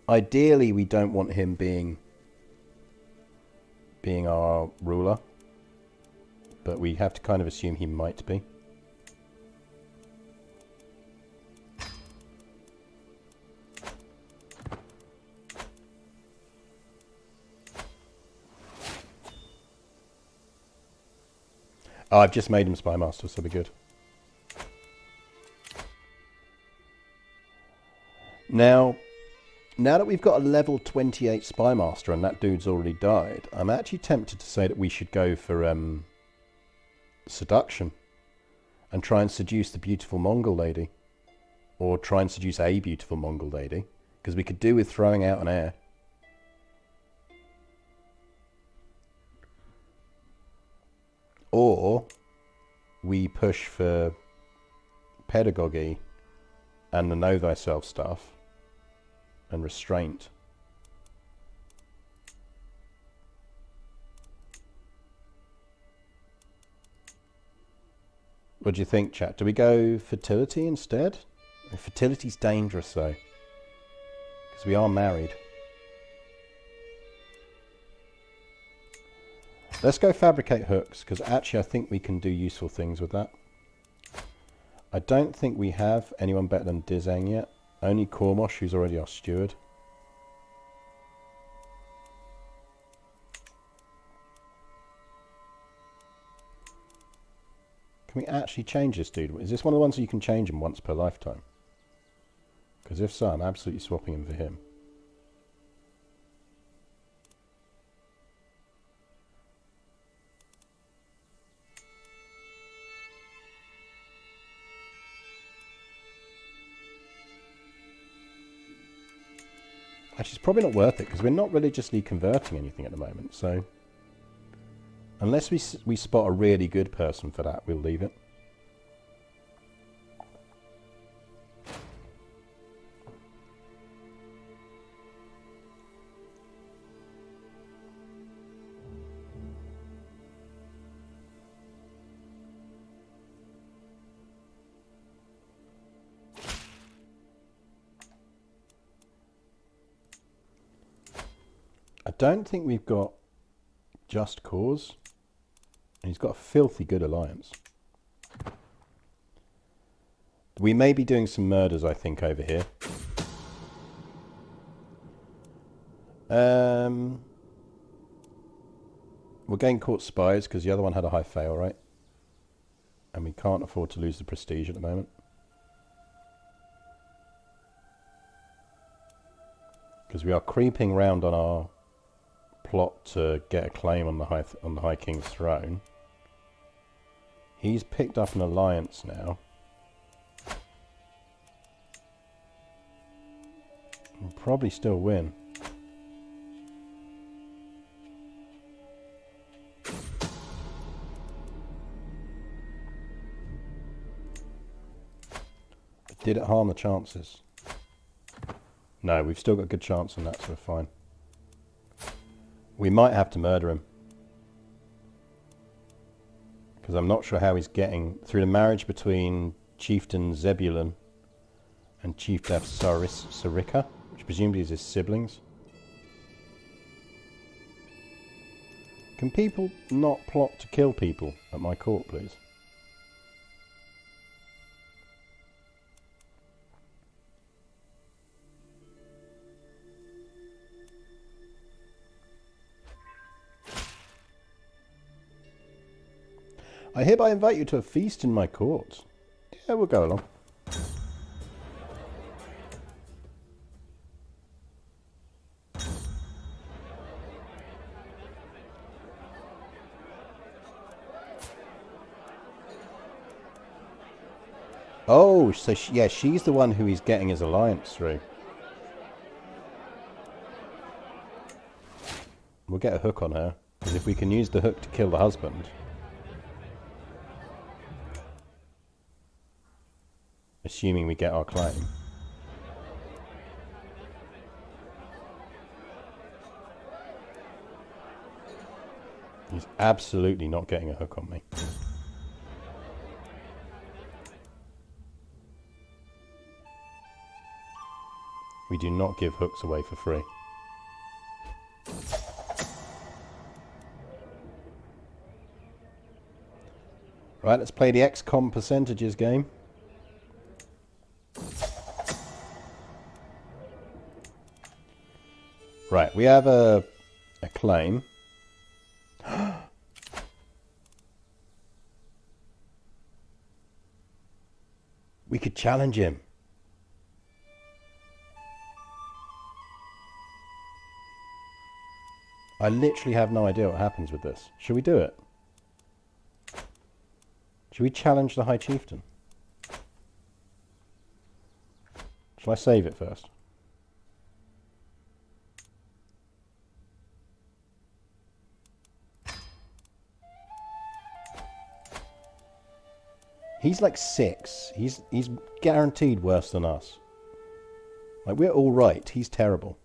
Ideally, we don't want him being our ruler. But we have to kind of assume he might be. Oh, I've just made him spy master, so we're good. Now that we've got a level 28 spy master and that dude's already died, I'm actually tempted to say that we should go for seduction and try and seduce the beautiful Mongol lady, or try and seduce a beautiful Mongol lady, because we could do with throwing out an heir. Or we push for pedagogy and the know thyself stuff and restraint. What do you think, chat? Do we go fertility instead? Fertility's dangerous though, because we are married. Let's go fabricate hooks, because actually I think we can do useful things with that. I don't think we have anyone better than Dizang yet. Only Kormosh, who's already our steward. Can we actually change this dude? Is this one of the ones that you can change him once per lifetime? Because if so, I'm absolutely swapping him for him. Actually, it's probably not worth it, because we're not religiously converting anything at the moment, so... Unless we spot a really good person for that, we'll leave it. I don't think we've got just cause. He's got a filthy good alliance. We may be doing some murders, I think, over here. We're getting court spies because the other one had a high fail rate. And we can't afford to lose the prestige at the moment. Because we are creeping round on our plot to get a claim on the High King's throne. He's picked up an alliance now. We'll probably still win. Did it harm the chances? No, we've still got a good chance on that, so we're fine. We might have to murder him. Because I'm not sure how he's getting... Through the marriage between Chieftain Zebulun and Chieftain Sarika, which presumably is his siblings. Can people not plot to kill people at my court, please? I hereby invite you to a feast in my court. Yeah, we'll go along. Oh, so yeah, she's the one who he's getting his alliance through. We'll get a hook on her, because if we can use the hook to kill the husband... Assuming we get our claim. He's absolutely not getting a hook on me. We do not give hooks away for free. Right, let's play the XCOM percentages game. Right, we have a claim. We could challenge him. I literally have no idea what happens with this. Should we do it? Should we challenge the High Chieftain? Shall I save it first? He's like 6. He's guaranteed worse than us. Like, we're all right. He's terrible.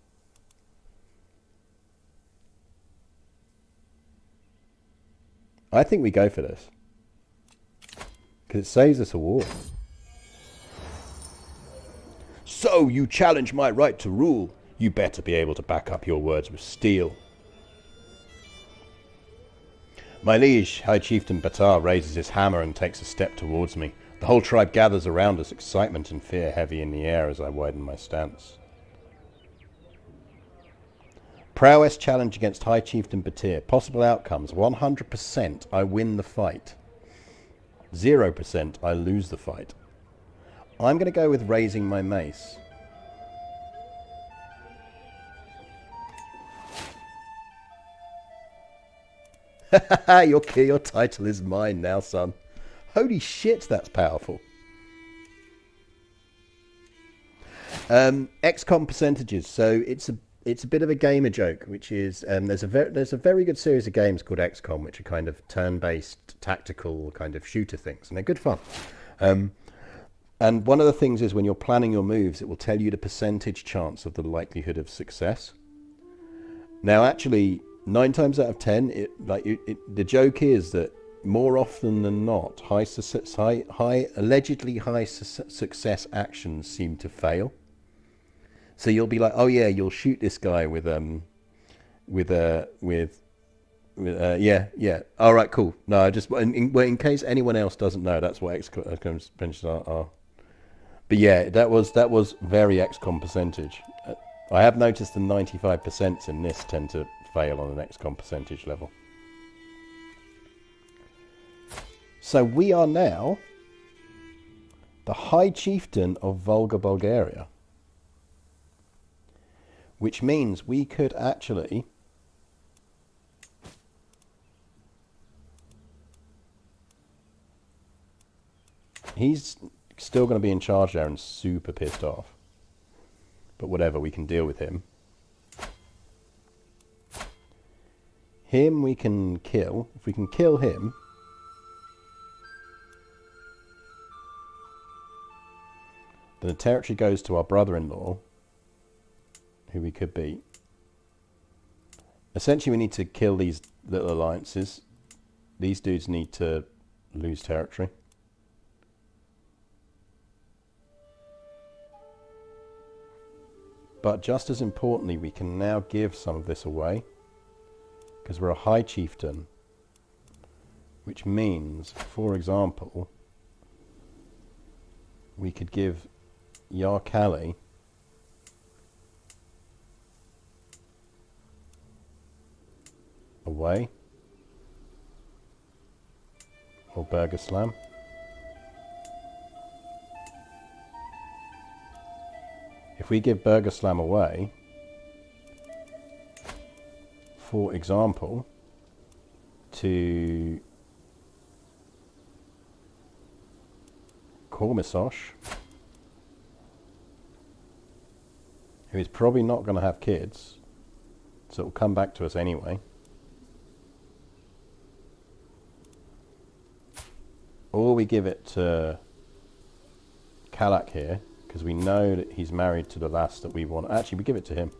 I think we go for this. Because it saves us a war. So, you challenge my right to rule. You better be able to back up your words with steel. My liege, High Chieftain Batar raises his hammer and takes a step towards me. The whole tribe gathers around us, excitement and fear heavy in the air as I widen my stance. Prowess challenge against High Chieftain Batir. Possible outcomes: 100% I win the fight. 0% I lose the fight. I'm going to go with raising my mace. Your title is mine now, son. Holy shit, that's powerful. XCOM percentages. So it's a bit of a gamer joke, which is there's a very good series of games called XCOM, which are kind of turn-based, tactical kind of shooter things, and they're good fun. And one of the things is when you're planning your moves, it will tell you the percentage chance of the likelihood of success. Now, actually, 9 times out of 10, the joke is that more often than not, allegedly high success actions seem to fail. So you'll be like, oh yeah, you'll shoot this guy with Yeah. All right, cool. No, I just in case anyone else doesn't know, that's what excompensations are. But yeah, that was very excom percentage. I have noticed the 95% in this tend to fail on an excom percentage level. So we are now the High Chieftain of Volga, Bulgaria, which means we could actually he's still going to be in charge there and super pissed off. But whatever, we can deal with him. Him we can kill. If we can kill him, then the territory goes to our brother-in-law, who we could beat. Essentially, we need to kill these little alliances. These dudes need to lose territory. But just as importantly, we can now give some of this away, because we're a high chieftain, which means, for example, we could give Yarkali away, or Burgaslam. If we give Burgaslam away, for example, to Kormisosh, who is probably not going to have kids, so it will come back to us anyway. Or we give it to Kalak here, because we know that he's married to the lass that we want. Actually, we give it to him.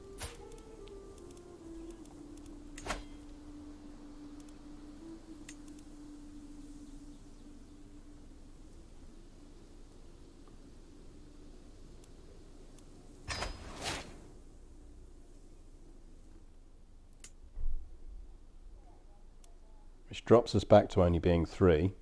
Which drops us back to only being 3.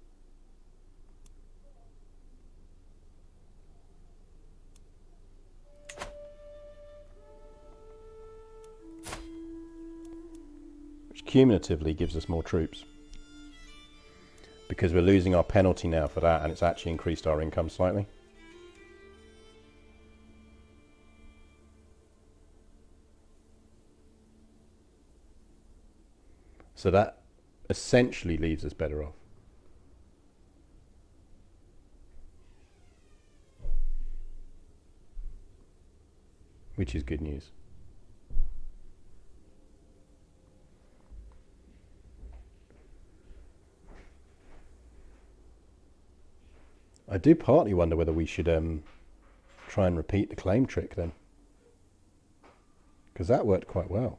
Cumulatively gives us more troops, because we're losing our penalty now for that, and it's actually increased our income slightly. So that essentially leaves us better off. Which is good news. I do partly wonder whether we should try and repeat the claim trick then, because that worked quite well.